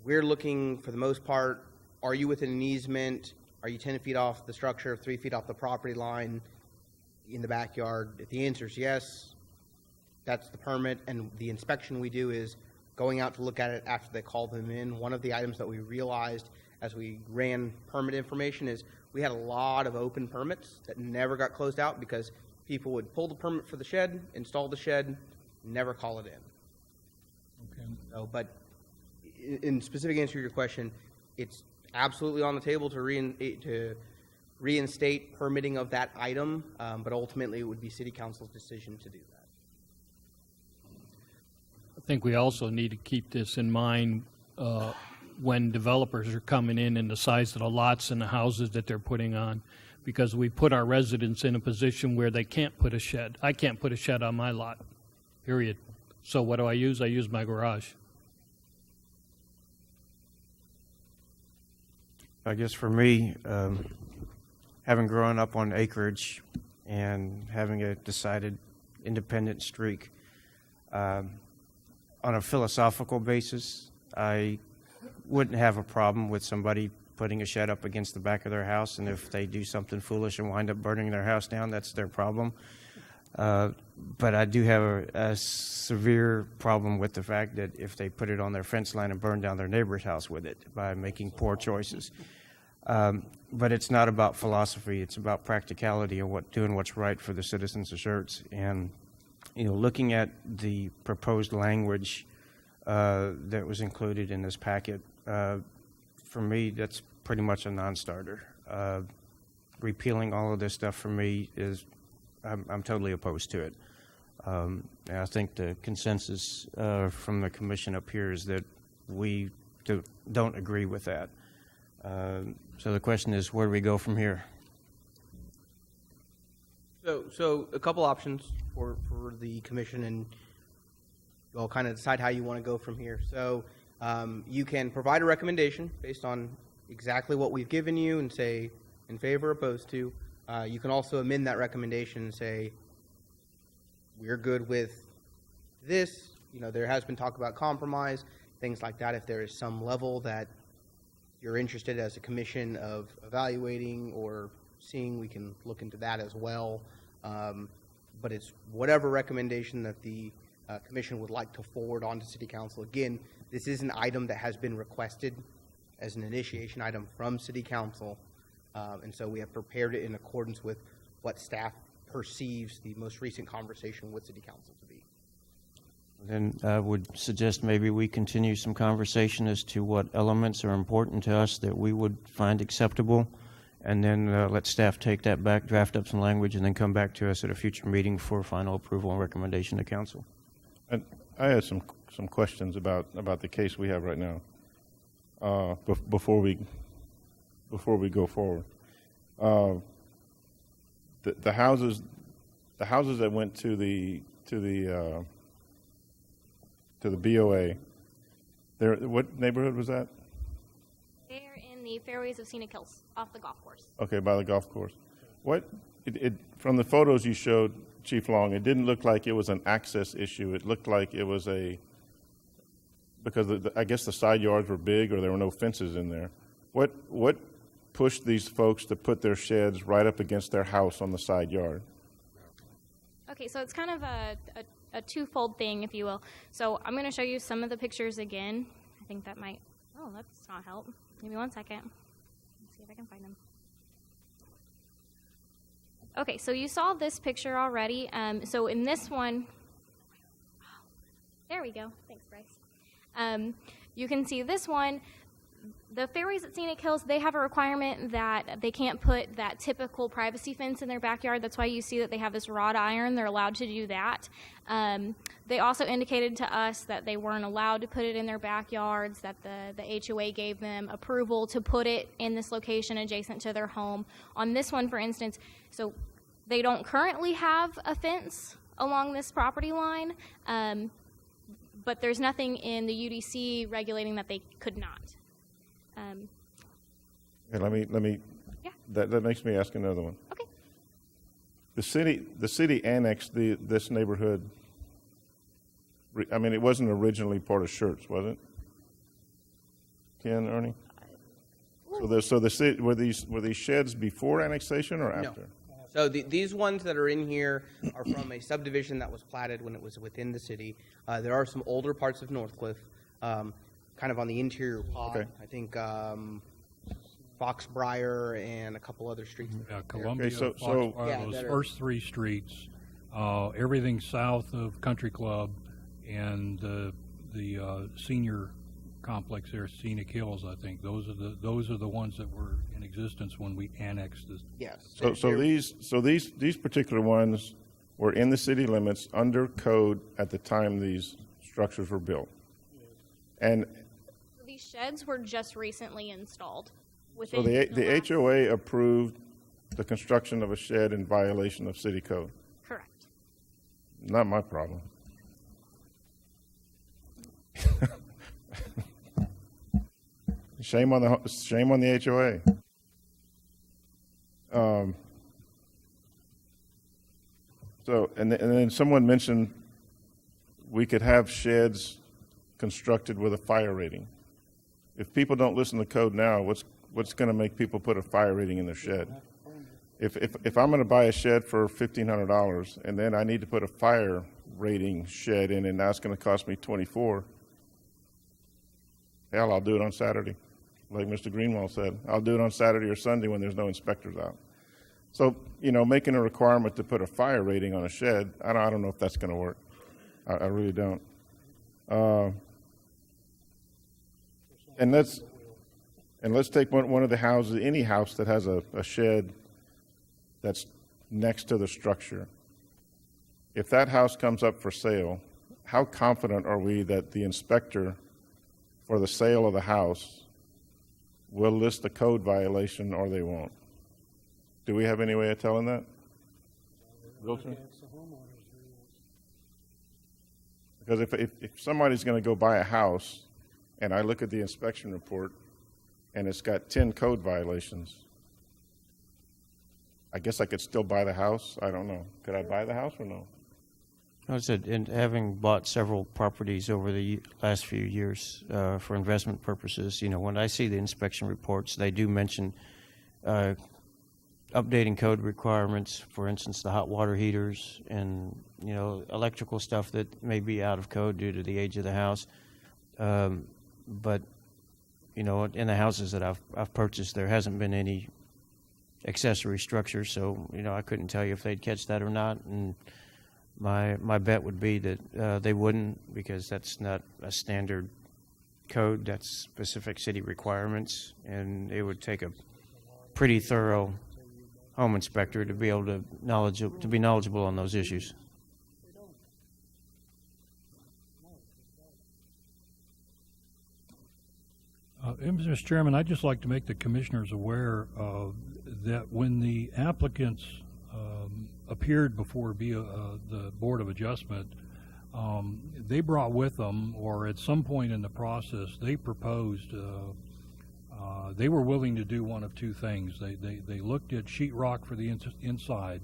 we're looking, for the most part, are you within an easement? Are you 10 feet off the structure, 3 feet off the property line in the backyard? If the answer is yes, that's the permit, and the inspection we do is going out to look at it after they call them in. One of the items that we realized as we ran permit information is we had a lot of open permits that never got closed out because people would pull the permit for the shed, install the shed, never call it in. Okay. So, but in specific answer to your question, it's absolutely on the table to reinstate permitting of that item, but ultimately it would be City Council's decision to do that. I think we also need to keep this in mind when developers are coming in and the size of the lots and the houses that they're putting on, because we put our residents in a position where they can't put a shed. I can't put a shed on my lot, period. So what do I use? I use my garage. I guess for me, having grown up on acreage and having a decided independent streak, on a philosophical basis, I wouldn't have a problem with somebody putting a shed up against the back of their house, and if they do something foolish and wind up burning their house down, that's their problem. But I do have a severe problem with the fact that if they put it on their fence line and burn down their neighbor's house with it by making poor choices. But it's not about philosophy. It's about practicality and doing what's right for the citizens of Schertz. And, looking at the proposed language that was included in this packet, for me, that's pretty much a non-starter. Repealing all of this stuff for me I'm totally opposed to it. And I think the consensus from the commission up here is that we don't agree with that. So the question is, where do we go from here? So a couple options for the commission, and you all kind of decide how you want to go from here. So you can provide a recommendation based on exactly what we've given you and say in favor, opposed to. You can also amend that recommendation and say, we're good with this. There has been talk about compromise, things like that. If there is some level that you're interested as a commission of evaluating or seeing, we can look into that as well. But it's whatever recommendation that the commission would like to forward on to City Council. Again, this is an item that has been requested as an initiation item from City Council. And so we have prepared it in accordance with what staff perceives the most recent conversation with City Council to be. Then I would suggest maybe we continue some conversation as to what elements are important to us that we would find acceptable, and then let staff take that back, draft up some language, and then come back to us at a future meeting for final approval and recommendation to council. I had some questions about the case we have right now. Before we go forward, the houses that went to the BOA, what neighborhood was that? They're in the fairways of Scenic Hills, off the golf course. Okay, by the golf course. From the photos you showed, Chief Long, it didn't look like it was an access issue. It looked like it was because I guess the side yards were big or there were no fences in there. What pushed these folks to put their sheds right up against their house on the side yard? Okay, so it's kind of a twofold thing, if you will. So I'm going to show you some of the pictures again. I think that might, that's not help. Give me 1 second. Let's see if I can find them. Okay, so you saw this picture already. So in this one, there we go. Thanks, Bryce. You can see this one. The fairways at Scenic Hills, they have a requirement that they can't put that typical privacy fence in their backyard. That's why you see that they have this wrought iron. They're allowed to do that. They also indicated to us that they weren't allowed to put it in their backyards, that the HOA gave them approval to put it in this location adjacent to their home. On this one, for instance, so they don't currently have a fence along this property line, but there's nothing in the UDC regulating that they could not. Okay, let me. Yeah. That makes me ask another one. Okay. The city annexed this neighborhood. I mean, it wasn't originally part of Schertz, was it? Ken, Ernie. So the city, were these sheds before annexation or after? No. So these ones that are in here are from a subdivision that was platted when it was within the city. There are some older parts of Northcliffe, kind of on the interior pod. Okay. I think Foxbriar and a couple other streets. Yeah, Columbia, so- Foxfire, those first three streets, everything south of Country Club and the senior complex there, Scenic Hills, I think. Those are the ones that were in existence when we annexed this. Yes. So these particular ones were in the city limits under code at the time these structures were built. And These sheds were just recently installed. so the HOA approved the construction of a shed in violation of city code. Correct. Not my problem. Shame on the HOA. And then someone mentioned we could have sheds constructed with a fire rating. If people don't listen to code now, what's going to make people put a fire rating in their shed? If I'm going to buy a shed for $1,500 and then I need to put a fire rating shed in, and that's going to cost me $24, hell, I'll do it on Saturday. Like Mr. Greenwald said, I'll do it on Saturday or Sunday when there's no inspectors out. So, making a requirement to put a fire rating on a shed, I don't know if that's going to work. I really don't. And let's take one of the houses, any house that has a shed that's next to the structure. If that house comes up for sale, how confident are we that the inspector for the sale of the house will list a code violation or they won't? Do we have any way of telling that? Wilson? Because if somebody's going to go buy a house and I look at the inspection report and it's got 10 code violations, I guess I could still buy the house. I don't know. Could I buy the house or no? I said, and having bought several properties over the last few years for investment purposes, when I see the inspection reports, they do mention updating code requirements, for instance, the hot water heaters and, electrical stuff that may be out of code due to the age of the house. But, in the houses that I've purchased, there hasn't been any accessory structures, so, I couldn't tell you if they'd catch that or not. And my bet would be that they wouldn't, because that's not a standard code. That's specific city requirements, and it would take a pretty thorough home inspector to be able to be knowledgeable on those issues. Mr. Chairman, I'd just like to make the commissioners aware that when the applicants appeared before the Board of Adjustment, they brought with them, or at some point in the process, they proposed, they were willing to do one of two things. They looked at sheetrock for the inside,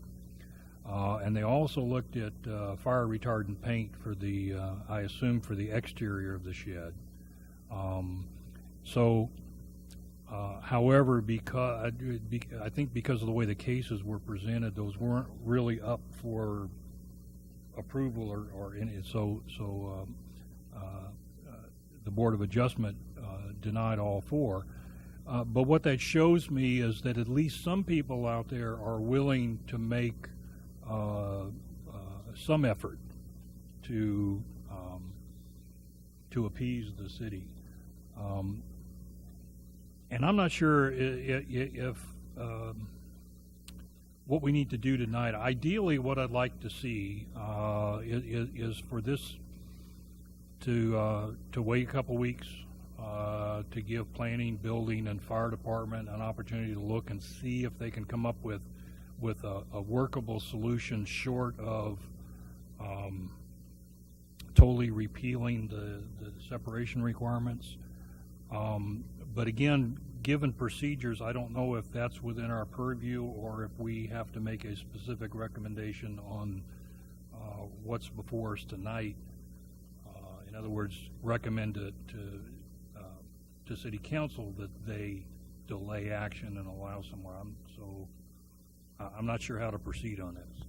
and they also looked at fire retardant paint for the, I assume, for the exterior of the shed. However, because I think because of the way the cases were presented, those weren't really up for approval or any. So the Board of Adjustment denied all four. But what that shows me is that at least some people out there are willing to make some effort to appease the city. And I'm not sure if what we need to do tonight. Ideally, what I'd like to see is for this to wait a couple weeks, to give planning, building, and fire department an opportunity to look and see if they can come up with a workable solution short of totally repealing the separation requirements. But again, given procedures, I don't know if that's within our purview or if we have to make a specific recommendation on what's before us tonight. In other words, recommend it to City Council that they delay action and allow somewhere. I'm not sure how to proceed on this.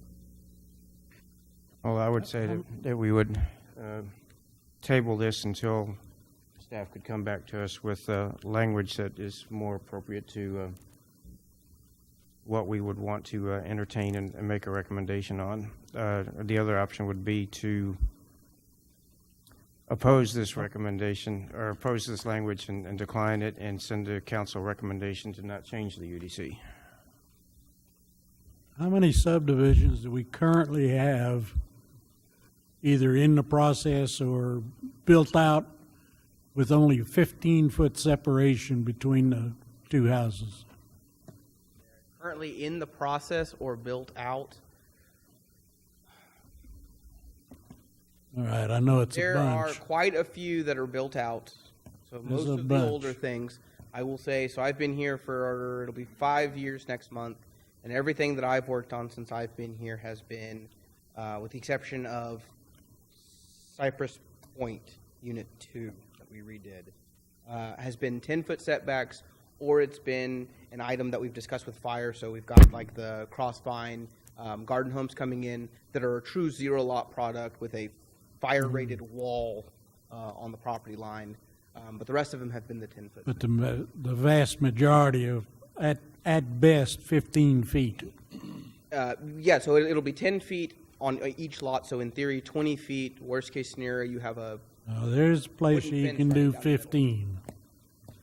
Well, I would say that we would table this until staff could come back to us with language that is more appropriate to what we would want to entertain and make a recommendation on. The other option would be to oppose this recommendation or oppose this language and decline it and send a council recommendation to not change the UDC. How many subdivisions do we currently have either in the process or built out with only 15-foot separation between the two houses? currently in the process or built out. All right, I know it's a There are bunch. quite a few that are built out. So There's most a of the bunch. older things, I will say, so I've been here for, it'll be 5 years next month, and everything that I've worked on since I've been here has been, with the exception of Cypress Point Unit 2 that we redid, has been 10-foot setbacks, or it's been an item that we've discussed with fire. So we've got like the crossvine garden homes coming in that are a true zero-lot product with a fire-rated wall on the property line. But the rest of them have been the 10-foot. But the vast majority of, at best, 15 feet. Yeah, so it'll be 10 feet on each lot. So in theory, 20 feet. Worst case scenario, you have a There's a place wooden you fence can running do down the middle. 15.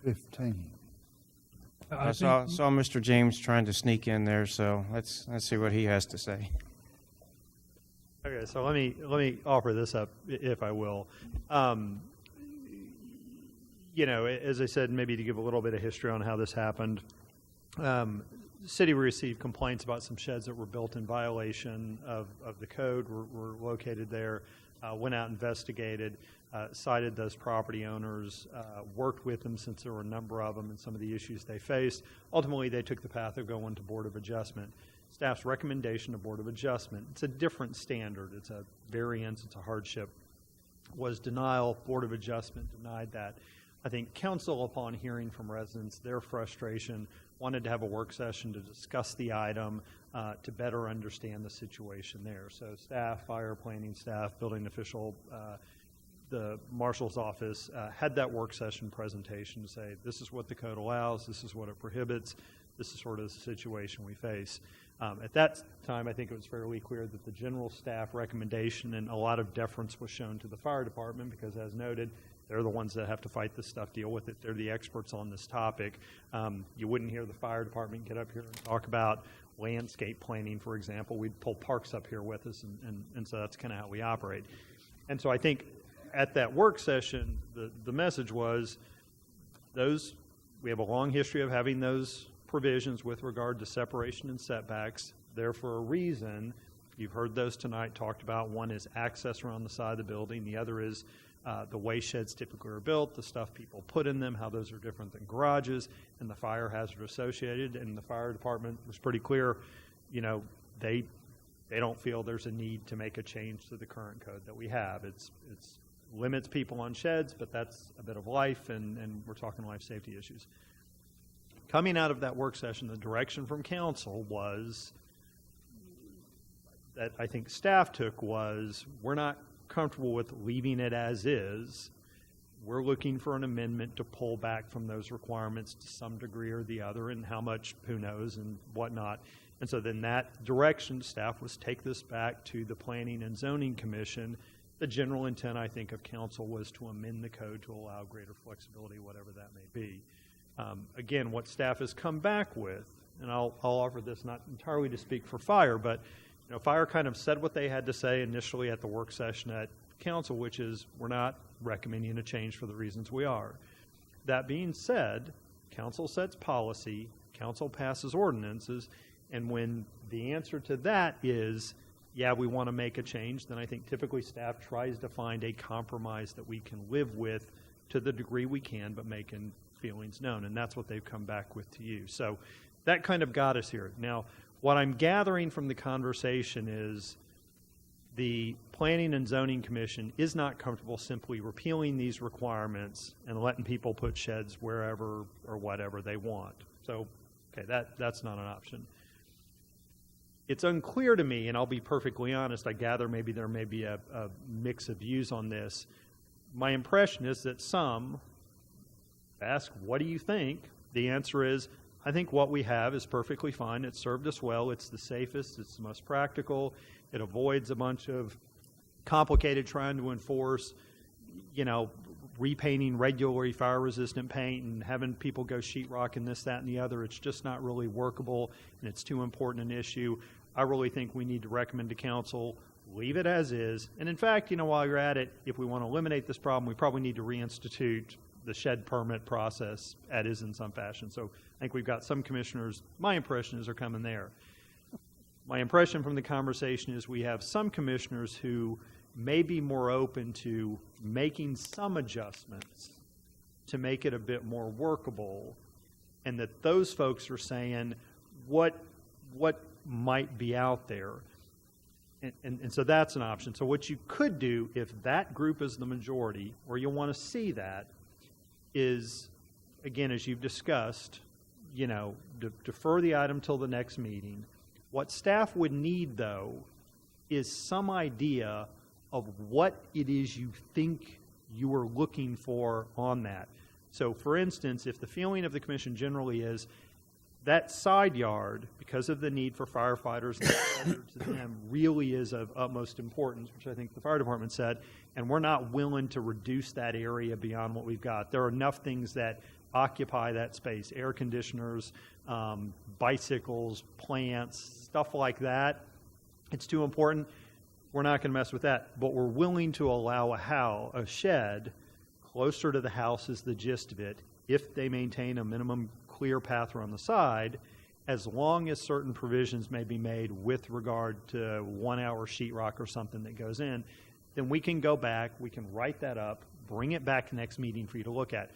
15. I saw Mr. James trying to sneak in there, so let's see what he has to say. Okay, so let me offer this up, if I will. You know, as I said, maybe to give a little bit of history on how this happened. The city received complaints about some sheds that were built in violation of the code, were located there, went out, investigated, cited those property owners, worked with them since there were a number of them and some of the issues they faced. Ultimately, they took the path of going to Board of Adjustment. Staff's recommendation to Board of Adjustment, it's a different standard, it's a variance, it's a hardship, was denial. Board of Adjustment denied that. I think council, upon hearing from residents, their frustration, wanted to have a work session to discuss the item, to better understand the situation there. So staff, fire, planning staff, building official, the marshal's office had that work session presentation to say, this is what the code allows, this is what it prohibits, this is sort of the situation we face. At that time, I think it was fairly clear that the general staff recommendation and a lot of deference was shown to the fire department because, as noted, they're the ones that have to fight this stuff, deal with it. They're the experts on this topic. You wouldn't hear the fire department get up here and talk about landscape planning, for example. We'd pull parks up here with us, and so that's kind of how we operate. And so I think at that work session, the message was we have a long history of having those provisions with regard to separation and setbacks. They're for a reason. You've heard those tonight talked about. One is access around the side of the building. The other is the way sheds typically are built, the stuff people put in them, how those are different than garages, and the fire hazard associated. And the fire department was pretty clear, you know, they don't feel there's a need to make a change to the current code that we have. It's limits people on sheds, but that's a bit of life, and we're talking life safety issues. Coming out of that work session, the direction from council was, that I think staff took was, we're not comfortable with leaving it as is. We're looking for an amendment to pull back from those requirements to some degree or the other, and how much, who knows, and whatnot. And so then that direction, staff was take this back to the Planning and Zoning Commission. The general intent, I think, of council was to amend the code to allow greater flexibility, whatever that may be. Again, what staff has come back with, and I'll offer this not entirely to speak for fire, but you know, fire kind of said what they had to say initially at the work session at council, which is we're not recommending a change for the reasons we are. That being said, council sets policy, council passes ordinances, and when the answer to that is, yeah, we want to make a change, then I think typically staff tries to find a compromise that we can live with to the degree we can, but making feelings known, and that's what they've come back with to you. So that kind of got us here. Now, what I'm gathering from the conversation is the Planning and Zoning Commission is not comfortable simply repealing these requirements and letting people put sheds wherever or whatever they want. So, okay, that's not an option. It's unclear to me, and I'll be perfectly honest, I gather maybe there may be a mix of views on this. My impression is that some ask, what do you think? The answer is, I think what we have is perfectly fine. It's served us well. It's the safest. It's the most practical. It avoids a bunch of complicated trying to enforce, you know, repainting regularly fire-resistant paint and having people go sheetrock and this, that, and the other. It's just not really workable, and it's too important an issue. I really think we need to recommend to council, leave it as is. And in fact, you know, while you're at it, if we want to eliminate this problem, we probably need to reinstitute the shed permit process as is in some fashion. So I think we've got some commissioners, my impression is, are coming there. My impression from the conversation is we have some commissioners who may be more open to making some adjustments to make it a bit more workable, and that those folks are saying what might be out there. And so that's an option. So what you could do, if that group is the majority, or you want to see that, is, again, as you've discussed, defer the item till the next meeting. What staff would need, though, is some idea of what it is you think you are looking for on that. So, for instance, if the feeling of the commission generally is that side yard, because of the need for firefighters and to them, really is of utmost importance, which I think the fire department said, and we're not willing to reduce that area beyond what we've got. There are enough things that occupy that space: air conditioners, bicycles, plants, stuff like that. It's too important. We're not going to mess with that, but we're willing to allow a shed closer to the house is the gist of it, if they maintain a minimum clear path around the side, as long as certain provisions may be made with regard to 1 hour sheetrock or something that goes in, then we can go back, we can write that up, bring it back next meeting for you to look at.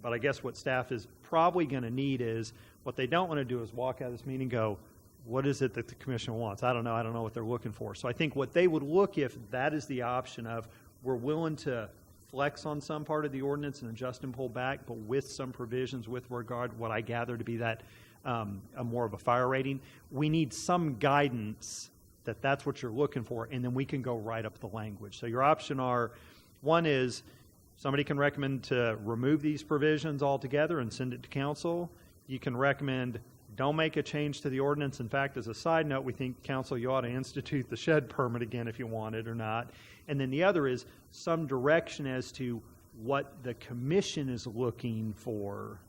But I guess what staff is probably going to need is, what they don't want to do is walk out of this meeting and go, what is it that the commission wants? I don't know what they're looking for. So I think what they would look, if that is the option of, we're willing to flex on some part of the ordinance and adjust and pull back, but with some provisions with regard what I gather to be that a more of a fire rating, we need some guidance that that's what you're looking for, and then we can go write up the language. So your option are, one is somebody can recommend to remove these provisions altogether and send it to council. You can recommend don't make a change to the ordinance. In fact, as a side note, we think council, you ought to institute the shed permit again if you want it or not. And then the other is some direction as to what the commission is looking for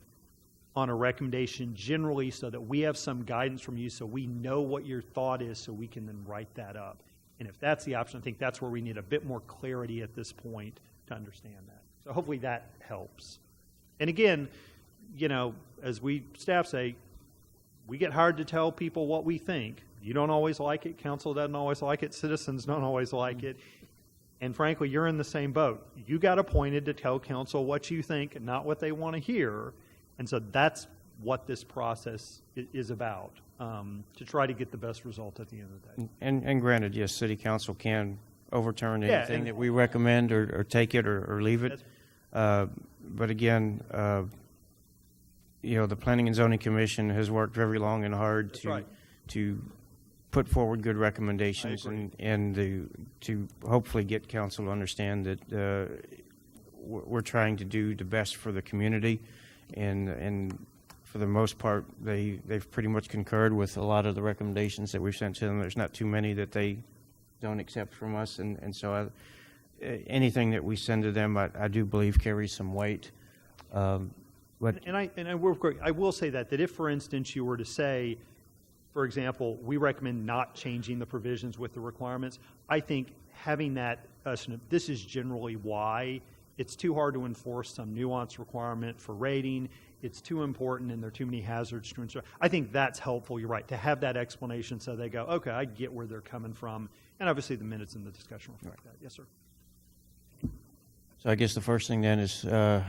on a recommendation generally, so that we have some guidance from you, so we know what your thought is, so we can then write that up. And if that's the option, I think that's where we need a bit more clarity at this point to understand that. So hopefully that helps. And again, as we staff say, we get hard to tell people what we think. You don't always like it. Council doesn't always like it. Citizens don't always like it. And frankly, you're in the same boat. You got appointed to tell council what you think, not what they want to hear. And so that's what this process is about, to try to get the best result at the end of the day. And granted, yes, city council can overturn anything that we recommend, or take it or leave it. But again, the Planning and Zoning Commission has worked very long and hard to put forward good recommendations and to hopefully get council to understand that we're trying to do the best for the community, and for the most part, they've pretty much concurred with a lot of the recommendations that we've sent to them. There's not too many that they don't accept from us, and so anything that we send to them, I do believe carries some weight. But I will say that if, for instance, you were to say, for example, we recommend not changing the provisions with the requirements, I think having that, this is generally why it's too hard to enforce some nuanced requirement for rating. It's too important, and there are too many hazards to ensure. I think that's helpful, you're right, to have that explanation so they go, okay, I get where they're coming from. And obviously the minutes in the discussion reflect that. Yes, sir. So I guess the first thing then is a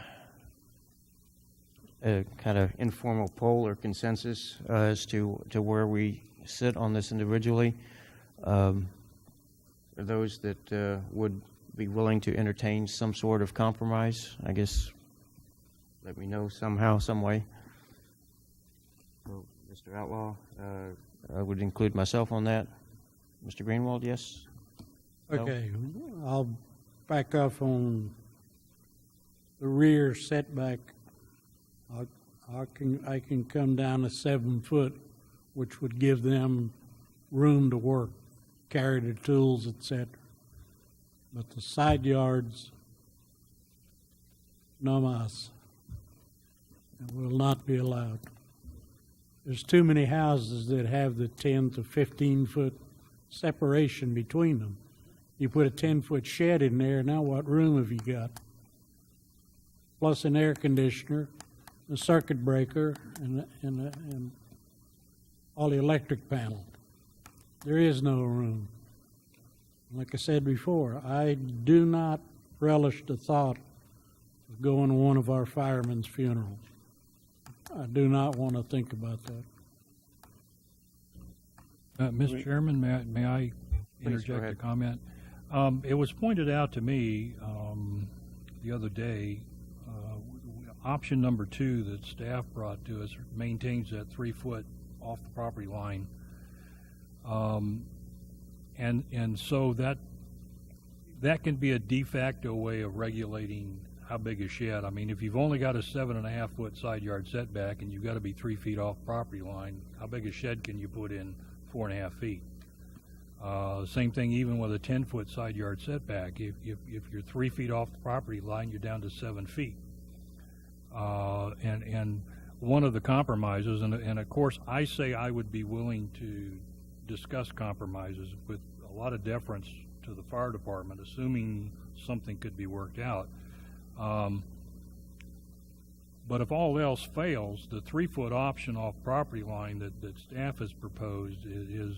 kind of informal poll or consensus as to where we sit on this individually. Are those that would be willing to entertain some sort of compromise? I guess let me know somehow, some way. So, Mr. Outlaw, I would include myself on that. Mr. Greenwald, yes? Okay, I'll back off on the rear setback. I can come down to 7 foot, which would give them room to work, carry their tools, etc. But the side yards, no mas. It will not be allowed. There's too many houses that have the 10 to 15 foot separation between them. You put a 10-foot shed in there, now what room have you got? plus an air conditioner, a circuit breaker, and all the electric panel. There is no room. Like I said before, I do not relish the thought of going to one of our firemen's funerals. I do not want to think about that. Mr. Chairman, may I Please, go interject a ahead. comment? It was pointed out to me the other day, option number 2 that staff brought to us maintains that 3 foot off the property line. And so that can be a de facto way of regulating how big a shed. I mean, if you've only got a 7.5 foot side yard setback and you've got to be 3 feet off property line, how big a shed can you put in 4.5 feet? Same thing even with a 10 foot side yard setback. If you're 3 feet off the property line, you're down to 7 feet. And one of the compromises, and of course I say I would be willing to discuss compromises with a lot of deference to the fire department, assuming something could be worked out. But if all else fails, the 3 foot option off property line that staff has proposed is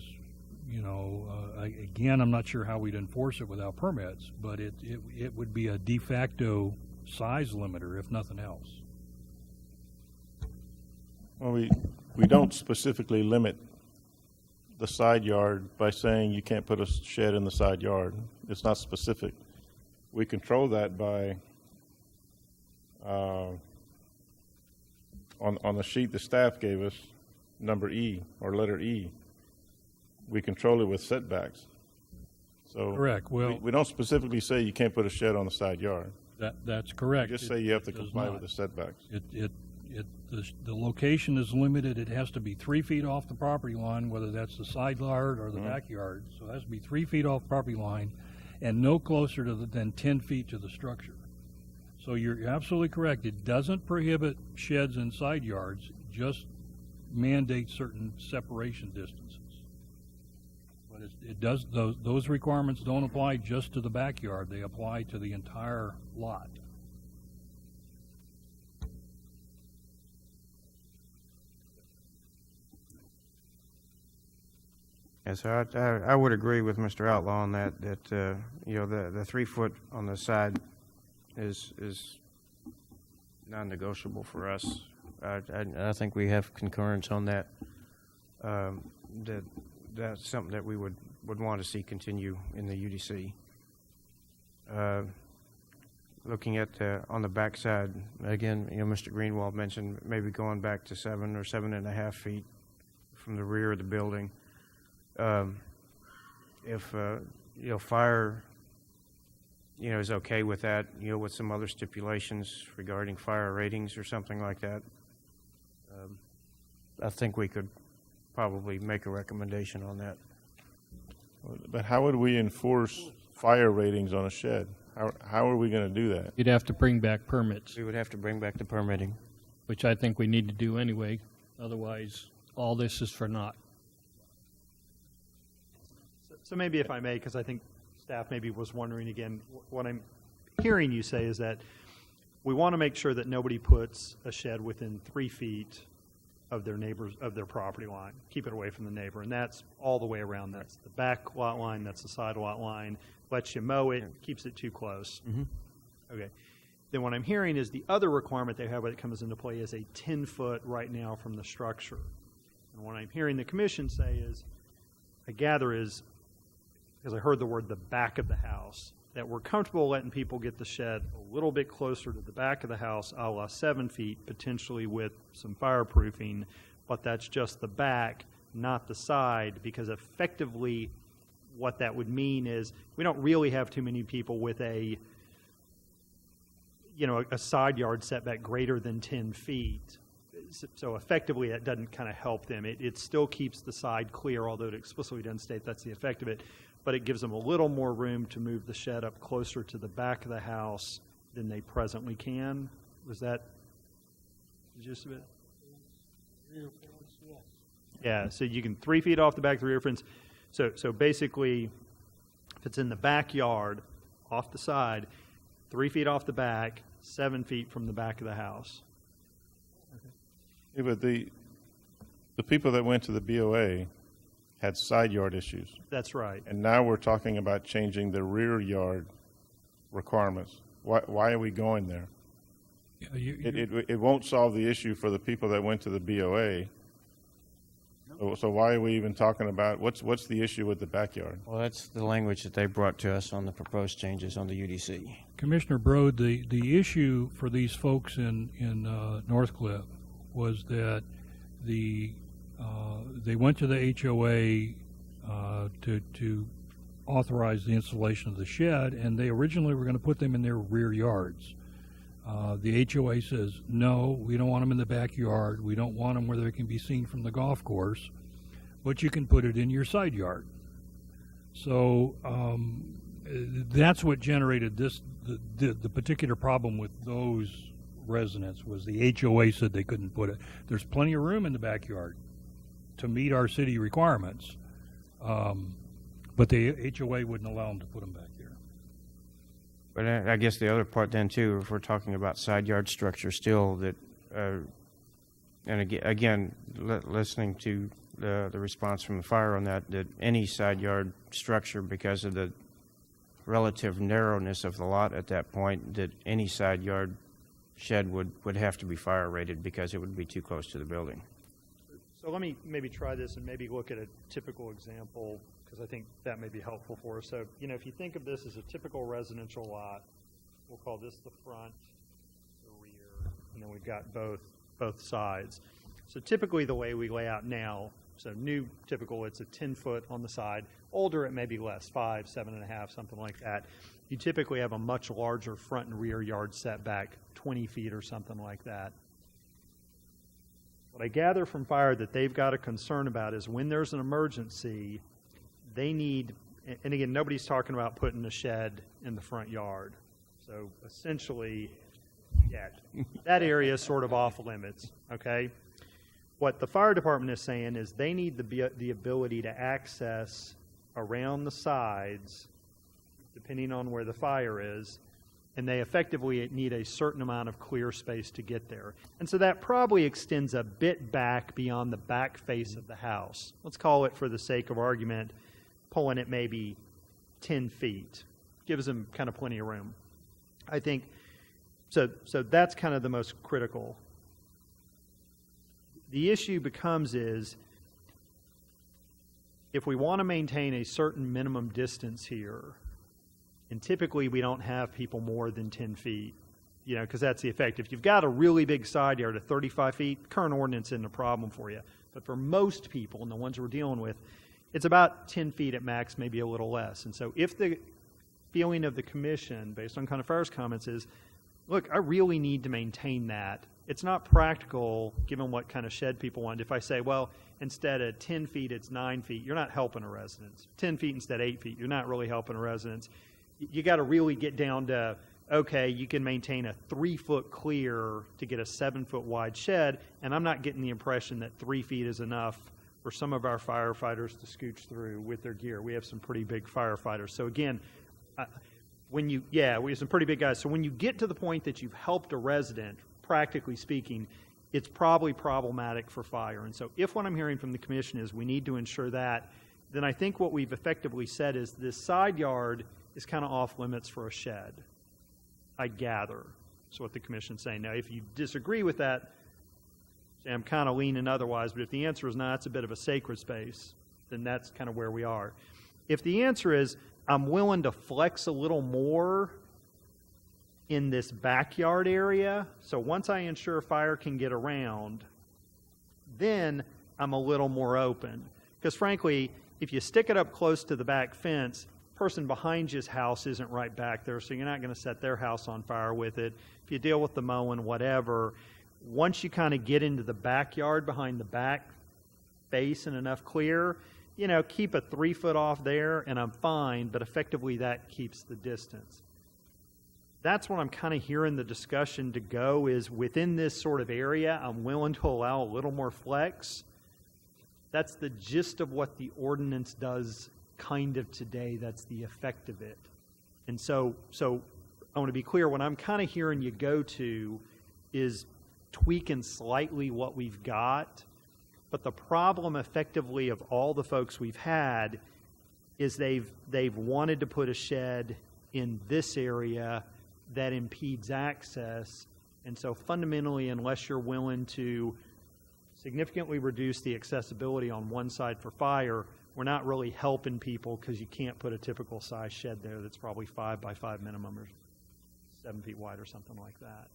again, I'm not sure how we'd enforce it without permits, but it would be a de facto size limiter, if nothing else. Well, we don't specifically limit the side yard by saying you can't put a shed in the side yard. It's not specific. We control that by, on the sheet the staff gave us, number E, or letter E, we control it with setbacks. So Correct. Well, we don't specifically say you can't put a shed on the side yard. that's correct. Just say you have to It does comply not. with the setbacks. The location is limited. It has to be 3 feet off the property line, whether that's the side yard or the backyard. So it has to be 3 feet off property line and no closer than 10 feet to the structure. So you're absolutely correct. It doesn't prohibit sheds in side yards, just mandates certain separation distances. But it does, those requirements don't apply just to the backyard. They apply to the entire lot. And so I would agree with Mr. Outlaw on that the 3 foot on the side is non-negotiable for us. I think we have concurrence on that. That's something that we would want to see continue in the UDC. Looking at on the back side, again, Mr. Greenwald mentioned maybe going back to 7 or 7.5 feet from the rear of the building. If fire is okay with that, with some other stipulations regarding fire ratings or something like that, I think we could probably make a recommendation on that. But how would we enforce fire ratings on a shed? How are we going to do that? You'd have to bring back permits, We would have to bring back the permitting. which I think we need to do anyway. Otherwise, all this is for naught. So maybe if I may, because I think staff maybe was wondering again, what I'm hearing you say is that we want to make sure that nobody puts a shed within 3 feet of their neighbors, of their property line. Keep it away from the neighbor, and that's all the way around. That's the back lot line, that's the side lot line, lets you mow it, keeps it too close. Okay. Then what I'm hearing is the other requirement they have when it comes into play is a 10-foot right now from the structure. And what I'm hearing the commission say is, I gather is, because I heard the word the back of the house, that we're comfortable letting people get the shed a little bit closer to the back of the house, a la 7 feet, potentially with some fireproofing, but that's just the back, not the side, because effectively what that would mean is we don't really have too many people with a side yard setback greater than 10 feet. So effectively that doesn't kind of help them. It still keeps the side clear, although it explicitly doesn't state that's the effect of it, but it gives them a little more room to move the shed up closer to the back of the house than they presently can. Was that the gist of it? Yeah, so you can 3 feet off the back of the rear fence. So basically, if it's in the backyard, off the side, 3 feet off the back, 7 feet from the back of the house. Yeah, but the people that went to the BOA had side yard issues. That's right. And now we're talking about changing the rear yard requirements. Why are we going there? It won't solve the issue for the people that went to the BOA. So why are we even talking about, what's the issue with the backyard? Well, that's the language that they brought to us on the proposed changes on the UDC. Commissioner Brode, the issue for these folks in Northcliffe was that they went to the HOA to authorize the installation of the shed, and they originally were going to put them in their rear yards. The HOA says, no, we don't want them in the backyard. We don't want them where they can be seen from the golf course, but you can put it in your side yard. So that's what generated the particular problem with those residents was the HOA said they couldn't put it. There's plenty of room in the backyard to meet our city requirements, but the HOA wouldn't allow them to put them back there. But I guess the other part then too, if we're talking about side yard structure still, that, and again, listening to the response from the fire on that any side yard structure, because of the relative narrowness of the lot at that point, that any side yard shed would have to be fire rated because it would be too close to the building. So let me maybe try this and maybe look at a typical example, because I think that may be helpful for us. So, if you think of this as a typical residential lot, we'll call this the front, the rear, and then we've got both sides. So typically the way we lay out now, so new typical, it's a 10-foot on the side. Older, it may be less, 5, 7.5, something like that. You typically have a much larger front and rear yard setback, 20 feet or something like that. What I gather from fire that they've got a concern about is when there's an emergency, they need, and again, nobody's talking about putting a shed in the front yard. So essentially, yeah, that area is sort of off limits, okay? What the fire department is saying is they need the ability to access around the sides, depending on where the fire is, and they effectively need a certain amount of clear space to get there. And so that probably extends a bit back beyond the back face of the house. Let's call it, for the sake of argument, pulling it maybe 10 feet. Gives them kind of plenty of room. I think, so that's kind of the most critical. The issue becomes is, if we want to maintain a certain minimum distance here, and typically we don't have people more than 10 feet, because that's the effect. If you've got a really big side yard at 35 feet, current ordinance isn't a problem for you. But for most people, and the ones we're dealing with, it's about 10 feet at max, maybe a little less. And so if the feeling of the commission, based on kind of fire's comments, is, look, I really need to maintain that. It's not practical, given what kind of shed people want. If I say, well, instead of 10 feet, it's 9 feet, you're not helping a residence. 10 feet instead of 8 feet, you're not really helping a residence. You got to really get down to, okay, you can maintain a 3-foot clear to get a 7-foot wide shed, and I'm not getting the impression that 3 feet is enough for some of our firefighters to scooch through with their gear. We have some pretty big firefighters. So again, we have some pretty big guys. So when you get to the point that you've helped a resident, practically speaking, it's probably problematic for fire. And so if what I'm hearing from the commission is we need to ensure that, then I think what we've effectively said is this side yard is kind of off limits for a shed, I gather. That's what the commission's saying. Now, if you disagree with that, say I'm kind of leaning otherwise, but if the answer is no, it's a bit of a sacred space, then that's kind of where we are. If the answer is I'm willing to flex a little more in this backyard area, so once I ensure fire can get around, then I'm a little more open. Because frankly, if you stick it up close to the back fence, person behind you's house isn't right back there, so you're not going to set their house on fire with it. If you deal with the mowing, whatever, once you kind of get into the backyard behind the back face and enough clear, keep a 3 foot off there and I'm fine, but effectively that keeps the distance. That's what I'm kind of hearing the discussion to go is within this sort of area, I'm willing to allow a little more flex. That's the gist of what the ordinance does kind of today. That's the effect of it. And so I want to be clear, what I'm kind of hearing you go to is tweaking slightly what we've got, but the problem effectively of all the folks we've had is they've wanted to put a shed in this area that impedes access, and so fundamentally, unless you're willing to significantly reduce the accessibility on one side for fire, we're not really helping people because you can't put a typical size shed there that's probably 5 by 5 minimum or 7 feet wide or something like that.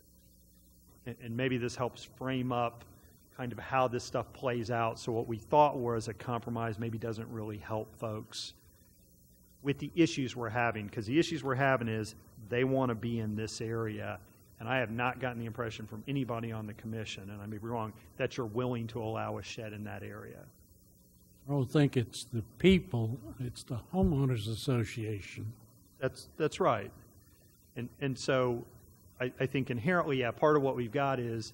And maybe this helps frame up kind of how this stuff plays out, so what we thought was a compromise maybe doesn't really help folks with the issues we're having, because the issues we're having is they want to be in this area, and I have not gotten the impression from anybody on the commission, and I may be wrong, that you're willing to allow a shed in that area. I don't think it's the people, it's the homeowners association. That's right. And so I think inherently, yeah, part of what we've got is,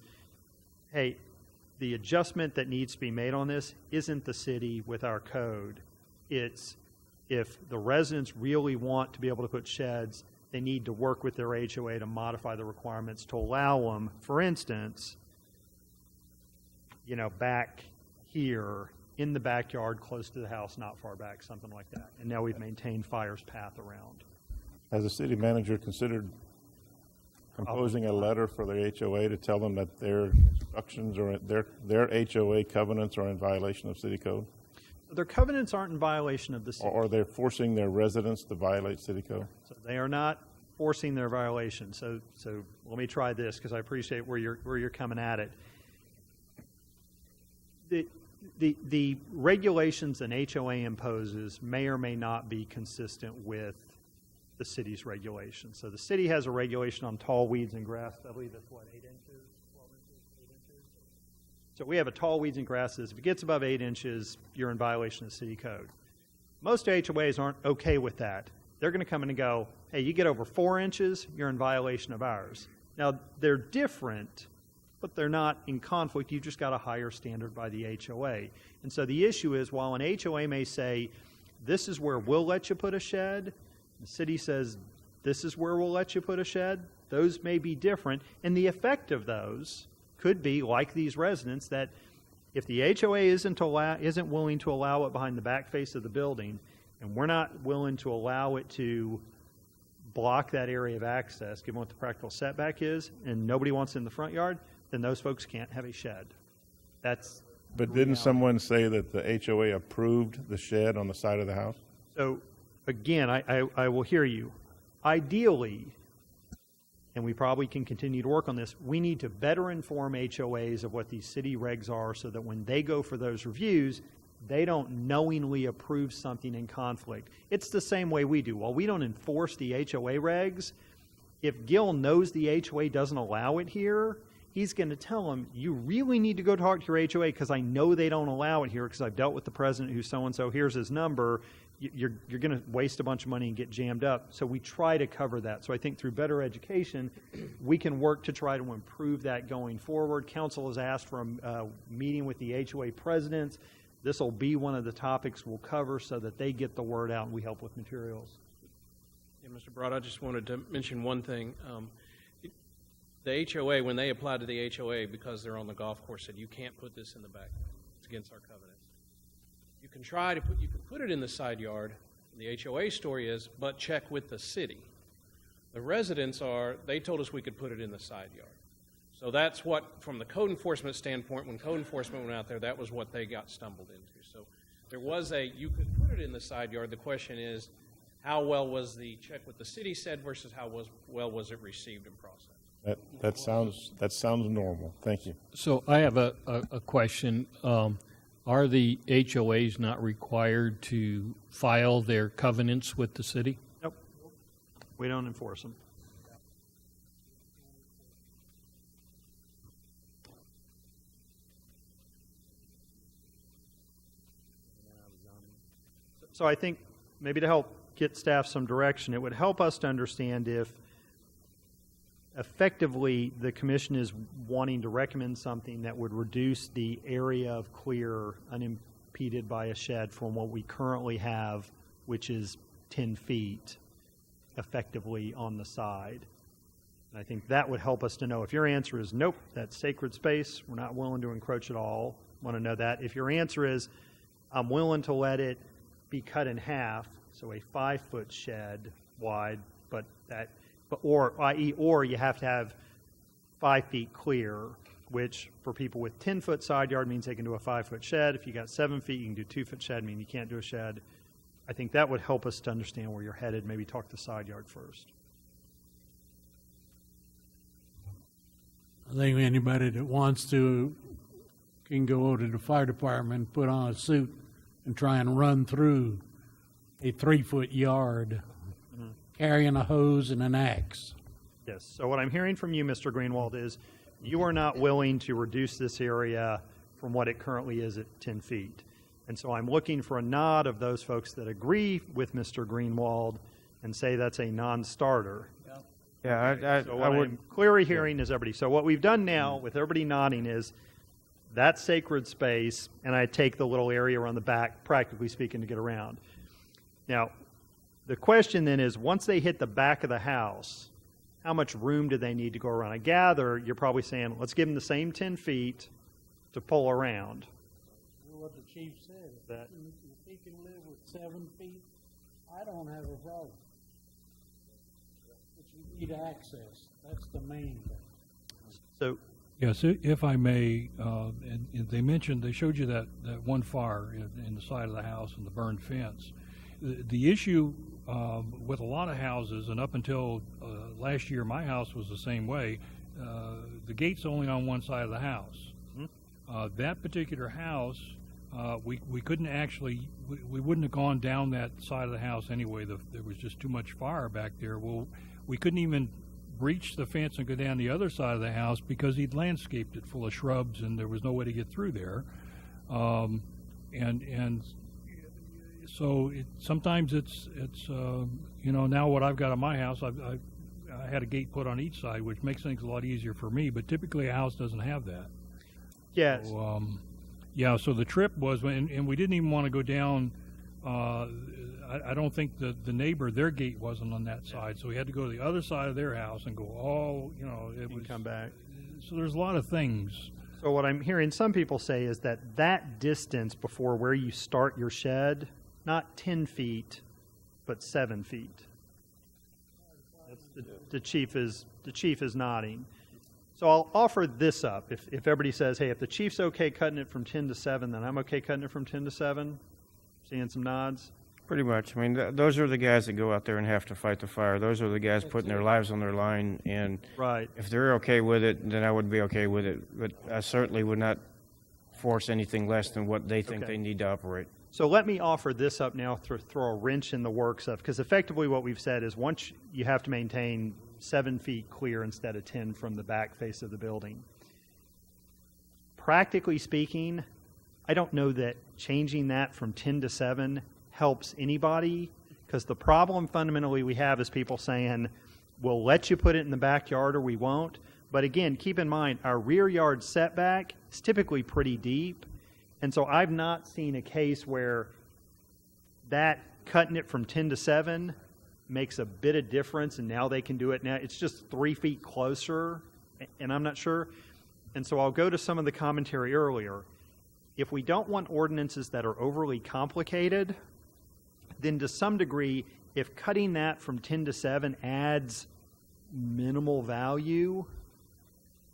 hey, the adjustment that needs to be made on this isn't the city with our code. It's if the residents really want to be able to put sheds, they need to work with their HOA to modify the requirements to allow them, for instance, back here in the backyard close to the house, not far back, something like that. And now we've maintained fire's path around. Has the city manager considered composing a letter for their HOA to tell them that their instructions or their HOA covenants are in violation of city code? Their covenants aren't in violation of the city. Or they're forcing their residents to violate city code? So they are not forcing their violation. So let me try this, because I appreciate where you're coming at it. The regulations an HOA imposes may or may not be consistent with the city's regulations. So the city has a regulation on tall weeds and grass. I believe it's 8 inches, 12 inches, 8 inches? So we have a tall weeds and grasses. If it gets above 8 inches, you're in violation of city code. Most HOAs aren't okay with that. They're going to come in and go, hey, you get over 4 inches, you're in violation of ours. Now, they're different, but they're not in conflict. You've just got a higher standard by the HOA. And so the issue is, while an HOA may say, this is where we'll let you put a shed, the city says, this is where we'll let you put a shed, those may be different. And the effect of those could be, like these residents, that if the HOA isn't willing to allow it behind the back face of the building, and we're not willing to allow it to block that area of access, given what the practical setback is, and nobody wants it in the front yard, then those folks can't have a shed. That's But didn't someone say that the HOA approved the shed on the side of the house? So, again, I will hear you. Ideally, and we probably can continue to work on this, we need to better inform HOAs of what these city regs are so that when they go for those reviews, they don't knowingly approve something in conflict. It's the same way we do. While we don't enforce the HOA regs, if Gil knows the HOA doesn't allow it here, he's going to tell them, you really need to go talk to your HOA because I know they don't allow it here because I've dealt with the president who's so-and-so, here's his number. You're going to waste a bunch of money and get jammed up. So we try to cover that. So I think through better education, we can work to try to improve that going forward. Council has asked for a meeting with the HOA presidents. This will be one of the topics we'll cover so that they get the word out and we help with materials. Yeah, Mr. Broad, I just wanted to mention one thing. The HOA, when they applied to the HOA because they're on the golf course, said you can't put this in the back. It's against our covenants. You can try to put it in the side yard. The HOA story is, but check with the city. The residents they told us we could put it in the side yard. So that's what, from the code enforcement standpoint, when code enforcement went out there, that was what they got stumbled into. So there was you could put it in the side yard. The question is, how well was the check with the city said versus how well was it received and processed? That sounds normal. Thank you. So I have a question. Are the HOAs not required to file their covenants with the city? Nope. We don't enforce them. So I think maybe to help get staff some direction, it would help us to understand if effectively the commission is wanting to recommend something that would reduce the area of clear unimpeded by a shed from what we currently have, which is 10 feet effectively on the side. I think that would help us to know. If your answer is nope, that's sacred space, we're not willing to encroach at all, want to know that. If your answer is I'm willing to let it be cut in half, so a 5-foot shed wide, or you have to have 5 feet clear, which for people with 10-foot side yard means they can do a 5-foot shed. If you got 7 feet, you can do 2-foot shed, meaning you can't do a shed. I think that would help us to understand where you're headed. Maybe talk the side yard first. I think anybody that wants to can go to the fire department, put on a suit, and try and run through a 3-foot yard carrying a hose and an axe. Yes. So what I'm hearing from you, Mr. Greenwald, is you are not willing to reduce this area from what it currently is at 10 feet. And so I'm looking for a nod of those folks that agree with Mr. Greenwald and say that's a non-starter. Yeah, So what I'm clearly hearing is everybody. So what we've done now with everybody nodding is that's sacred space, and I take the little area around the back, practically speaking, to get around. Now, the question then is, once they hit the back of the house, how much room do they need to go around? I gather you're probably saying, let's give them the same 10 feet to pull around. What the chief said, that if he can live with 7 feet, I don't have a problem. But you need access. That's the main thing. So, Yes, if I may, and they mentioned, they showed you that one fire in the side of the house and the burned fence. The issue with a lot of houses, and up until last year, my house was the same way, the gate's only on one side of the house. That particular house, we couldn't actually, we wouldn't have gone down that side of the house anyway. There was just too much fire back there. Well, we couldn't even breach the fence and go down the other side of the house because he'd landscaped it full of shrubs and there was no way to get through there. And so sometimes it's now what I've got on my house, I had a gate put on each side, which makes things a lot easier for me, but typically a house doesn't have that. yes. So, so the trip was, and we didn't even want to go down, I don't think the neighbor, their gate wasn't on that side, so we had to go to the other side of their house and go, it was, come back. So there's a lot of things. So what I'm hearing some people say is that distance before where you start your shed, not 10 feet, but 7 feet. That's the chief is nodding. So I'll offer this up. If everybody says, hey, if the chief's okay cutting it from 10 to 7, then I'm okay cutting it from 10 to 7. Seeing some nods. Pretty much. I mean, those are the guys that go out there and have to fight the fire. Those are the guys putting their lives on their line. And right. If they're okay with it, then I would be okay with it. But I certainly would not force anything less than what they think they need to operate. So let me offer this up now to throw a wrench in the works of, because effectively what we've said is once you have to maintain 7 feet clear instead of 10 from the back face of the building. Practically speaking, I don't know that changing that from 10 to 7 helps anybody, because the problem fundamentally we have is people saying, we'll let you put it in the backyard or we won't. But again, keep in mind, our rear yard setback is typically pretty deep. And so I've not seen a case where that cutting it from 10 to 7 makes a bit of difference and now they can do it now. It's just 3 feet closer, and I'm not sure. And so I'll go to some of the commentary earlier. If we don't want ordinances that are overly complicated, then to some degree, if cutting that from 10 to 7 adds minimal value,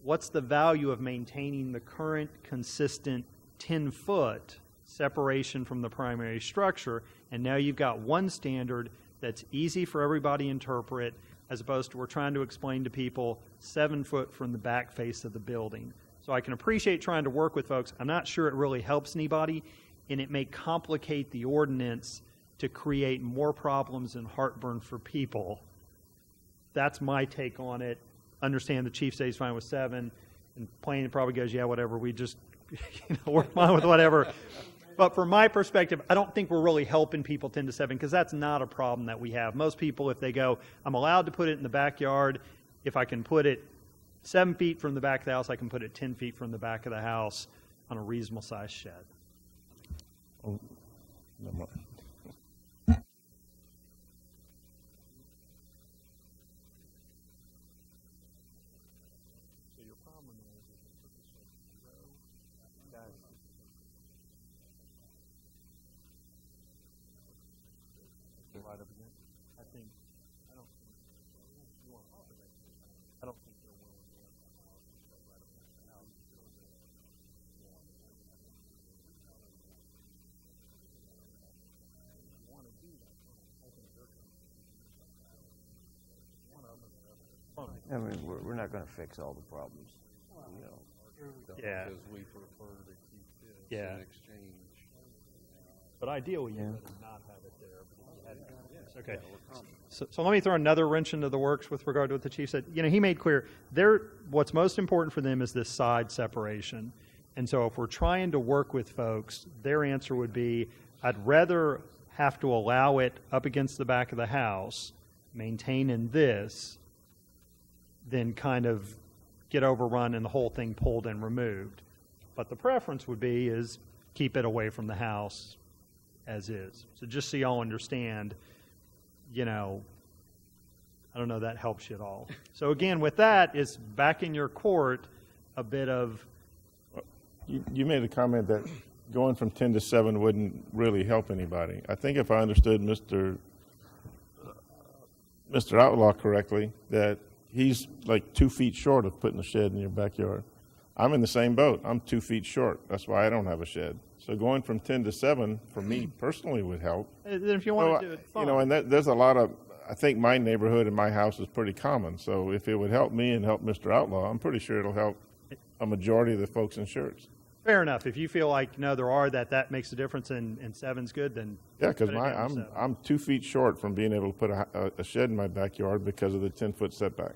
what's the value of maintaining the current consistent 10-foot separation from the primary structure? And now you've got one standard that's easy for everybody to interpret, as opposed to we're trying to explain to people 7 foot from the back face of the building. So I can appreciate trying to work with folks. I'm not sure it really helps anybody, and it may complicate the ordinance to create more problems and heartburn for people. That's my take on it. Understand the chief says he's fine with 7, and planning probably goes, yeah, whatever. We just we're fine with whatever. But from my perspective, I don't think we're really helping people 10 to 7, because that's not a problem that we have. Most people, if they go, I'm allowed to put it in the backyard, if I can put it 7 feet from the back of the house, I can put it 10 feet from the back of the house on a reasonable sized shed. Oh, no more. I mean, we're not going to fix all the problems. You know. Yeah. Because we prefer to keep this Yeah. in exchange. But ideally, you Yeah. would not have it there. But if you had it, yes. Okay. So let me throw another wrench into the works with regard to what the chief said. You know, he made clear what's most important for them is this side separation. And so if we're trying to work with folks, their answer would be, I'd rather have to allow it up against the back of the house, maintaining this, than kind of get overrun and the whole thing pulled and removed. But the preference would be is keep it away from the house as is. So just so y'all understand, you know, I don't know if that helps you at all. So again, with that, it's back in your court a bit of... You made a comment that going from 10 to 7 wouldn't really help anybody. I think if I understood Mr. Outlaw correctly, that he's like 2 feet short of putting a shed in your backyard. I'm in the same boat. I'm 2 feet short. That's why I don't have a shed. So going from 10 to 7 for me personally would help. Then if you want to do it, fine. You know, and there's a lot of, I think my neighborhood and my house is pretty common. So if it would help me and help Mr. Outlaw, I'm pretty sure it'll help a majority of the folks in Schertz. Fair enough. If you feel like, no, there are that makes a difference and 7's good, then... Yeah, because put it down to 7. I'm 2 feet short from being able to put a shed in my backyard because of the 10-foot setback.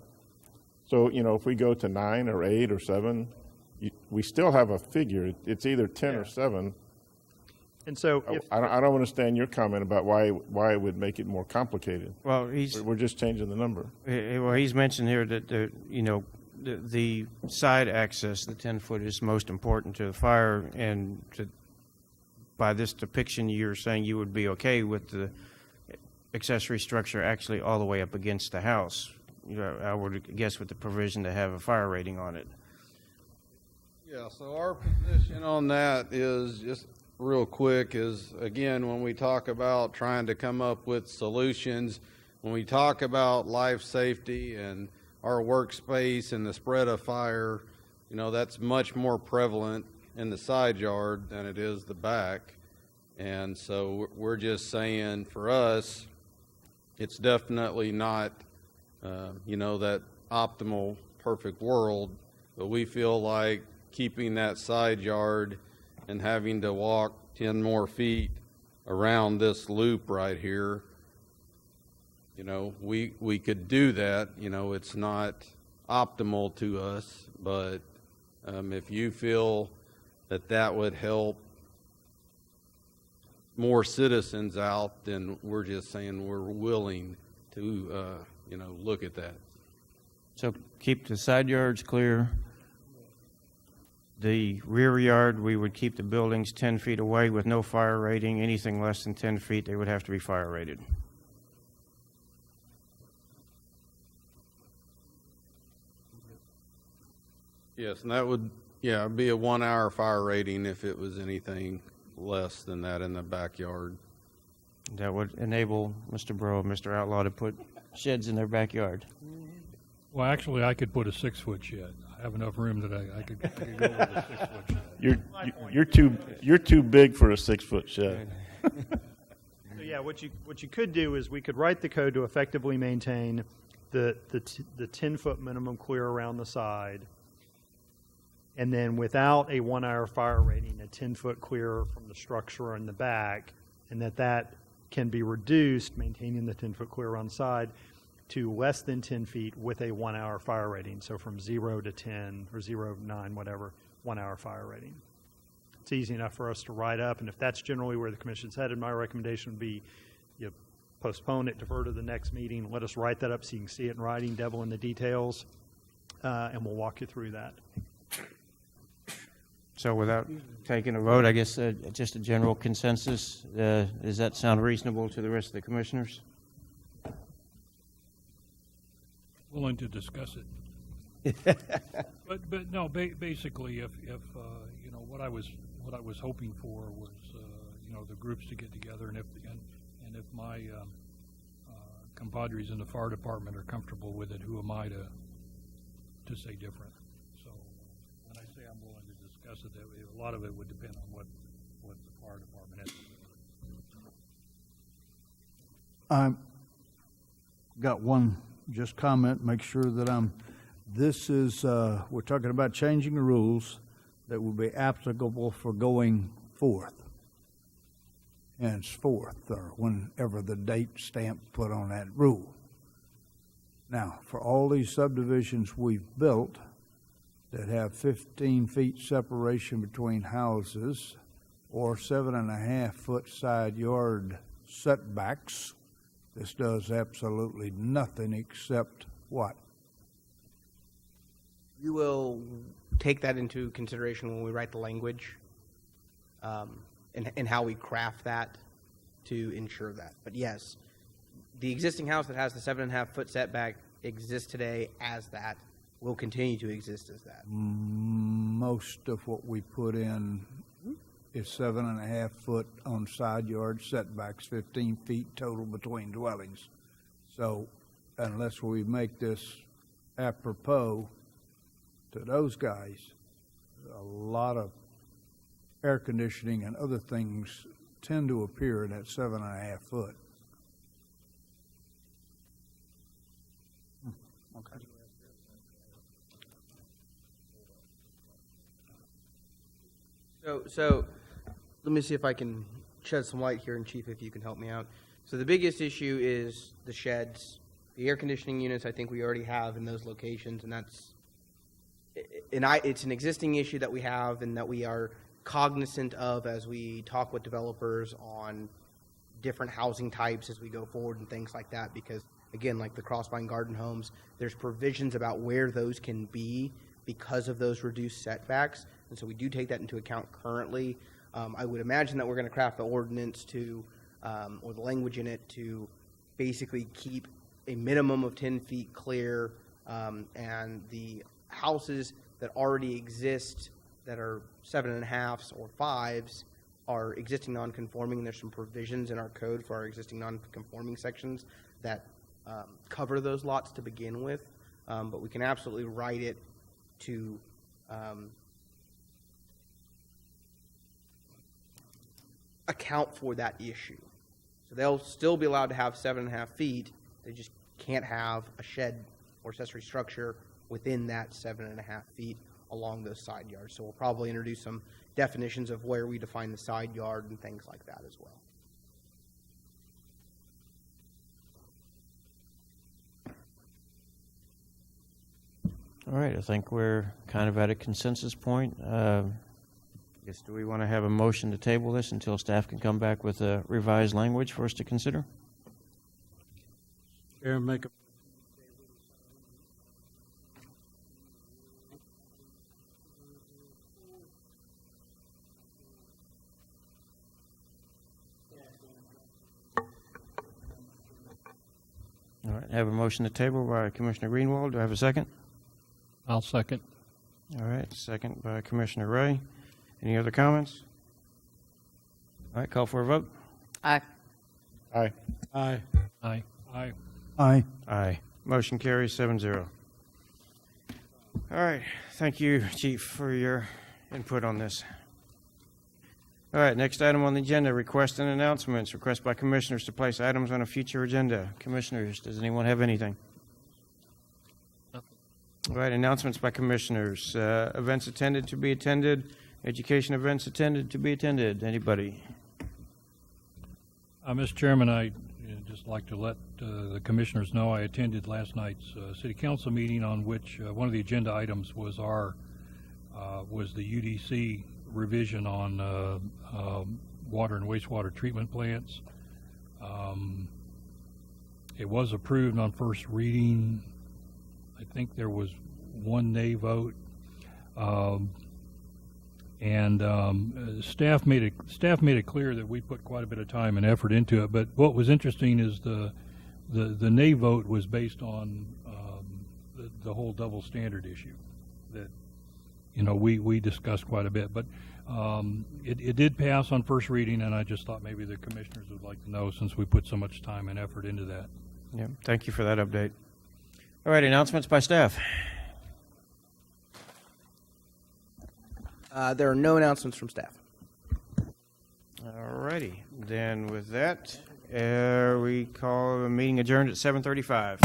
So, you know, if we go to 9 or 8 or 7, we still have a figure. It's either 10 or 7. And so... I don't understand your comment about why it would make it more complicated. Well, we're just changing the number. Well, he's mentioned here that the side access, the 10-foot, is most important to the fire, and by this depiction, you're saying you would be okay with the accessory structure actually all the way up against the house. You know, I would guess with the provision to have a fire rating on it. Yeah, so our position on that is, just real quick, is again, when we talk about trying to come up with solutions, when we talk about life safety and our workspace and the spread of fire, you know, that's much more prevalent in the side yard than it is the back. And so we're just saying, for us, it's definitely not, that optimal, perfect world, but we feel like keeping that side yard and having to walk 10 more feet around this loop right here, you know, we could do that. You know, it's not optimal to us, but if you feel that would help more citizens out, then we're just saying we're willing to, look at that. So keep the side yards clear. The rear yard, we would keep the buildings 10 feet away with no fire rating. Anything less than 10 feet, they would have to be fire rated. Yes, and that would, be a 1 hour fire rating if it was anything less than that in the backyard. That would enable Mr. Bro and Mr. Outlaw to put sheds in their backyard. Well, actually, I could put a 6-foot shed. I have enough room that I could go with a 6-foot shed. You're too big for a 6-foot shed. So yeah, what you could do is we could write the code to effectively maintain the 10-foot minimum clear around the side, and then without a 1 hour fire rating, a 10-foot clear from the structure in the back, and that can be reduced, maintaining the 10-foot clear around the side, to less than 10 feet with a 1 hour fire rating. So from 0 to 10 or 0 to 9, whatever, 1 hour fire rating. It's easy enough for us to write up, and if that's generally where the commission's headed, my recommendation would be you postpone it, defer to the next meeting, let us write that up so you can see it in writing, devil in the details, and we'll walk you through that. So without taking a vote, I guess just a general consensus. Does that sound reasonable to the rest of the commissioners? Willing to discuss it. But no, basically, if what I was hoping for was the groups to get together, and if my compadres in the fire department are comfortable with it, who am I to say different? So when I say I'm willing to discuss it, a lot of it would depend on what the fire department has to do. I've got one just comment, make sure that this is, we're talking about changing the rules that will be applicable for going forth. Henceforth, or whenever the date stamp put on that rule. Now, for all these subdivisions we've built that have 15 feet separation between houses or 7.5-foot side yard setbacks, this does absolutely nothing except what? We will take that into consideration when we write the language, and how we craft that to ensure that. But yes, the existing house that has the 7.5-foot setback exists today as that, will continue to exist as that. Most of what we put in is 7.5-foot on side yard setbacks, 15 feet total between dwellings. So unless we make this apropos to those guys, a lot of air conditioning and other things tend to appear in that 7.5 foot. Okay. So let me see if I can shed some light here, and Chief, if you can help me out. So the biggest issue is the sheds. The air conditioning units, I think we already have in those locations, and it's an existing issue that we have and that we are cognizant of as we talk with developers on different housing types as we go forward and things like that, because again, like the Crossvine Garden homes, there's provisions about where those can be because of those reduced setbacks, and so we do take that into account currently. I would imagine that we're going to craft the ordinance to, or the language in it to basically keep a minimum of 10 feet clear, and the houses that already exist that are 7.5s or 5s are existing non-conforming, and there's some provisions in our code for our existing non-conforming sections that cover those lots to begin with, but we can absolutely write it to account for that issue. So they'll still be allowed to have 7.5 feet, they just can't have a shed or accessory structure within that 7.5 feet along those side yards. So we'll probably introduce some definitions of where we define the side yard and things like that as well. All right, I think we're kind of at a consensus point. Guess, do we want to have a motion to table this until staff can come back with a revised language for us to consider? Chair, make a All right, have a motion to table by Commissioner Greenwald. Do I have a second? I'll second. All right, second by Commissioner Ray. Any other comments? All right, call for a vote. Aye. Aye. aye. Aye. Aye. Aye. Aye. Motion carries 7-0. All right, thank you, Chief, for your input on this. All right, next item on the agenda, requests and announcements. Request by commissioners to place items on a future agenda. Commissioners, does anyone have anything? All right, announcements by commissioners. Events attended to be attended. Education events attended to be attended. Anybody? Mr. Chairman, I'd just like to let the commissioners know I attended last night's city council meeting, on which one of the agenda items was was the UDC revision on water and wastewater treatment plants. It was approved on first reading. I think there was one nay vote, and staff made it clear that we put quite a bit of time and effort into it. But what was interesting is the nay vote was based on the whole double standard issue that we discussed quite a bit. But it did pass on first reading, and I just thought maybe the commissioners would like to know, since we put so much time and effort into that. Yeah, thank you for that update. All right, announcements by staff. There are no announcements from staff. All righty, then with that, we call the meeting adjourned at 7:35.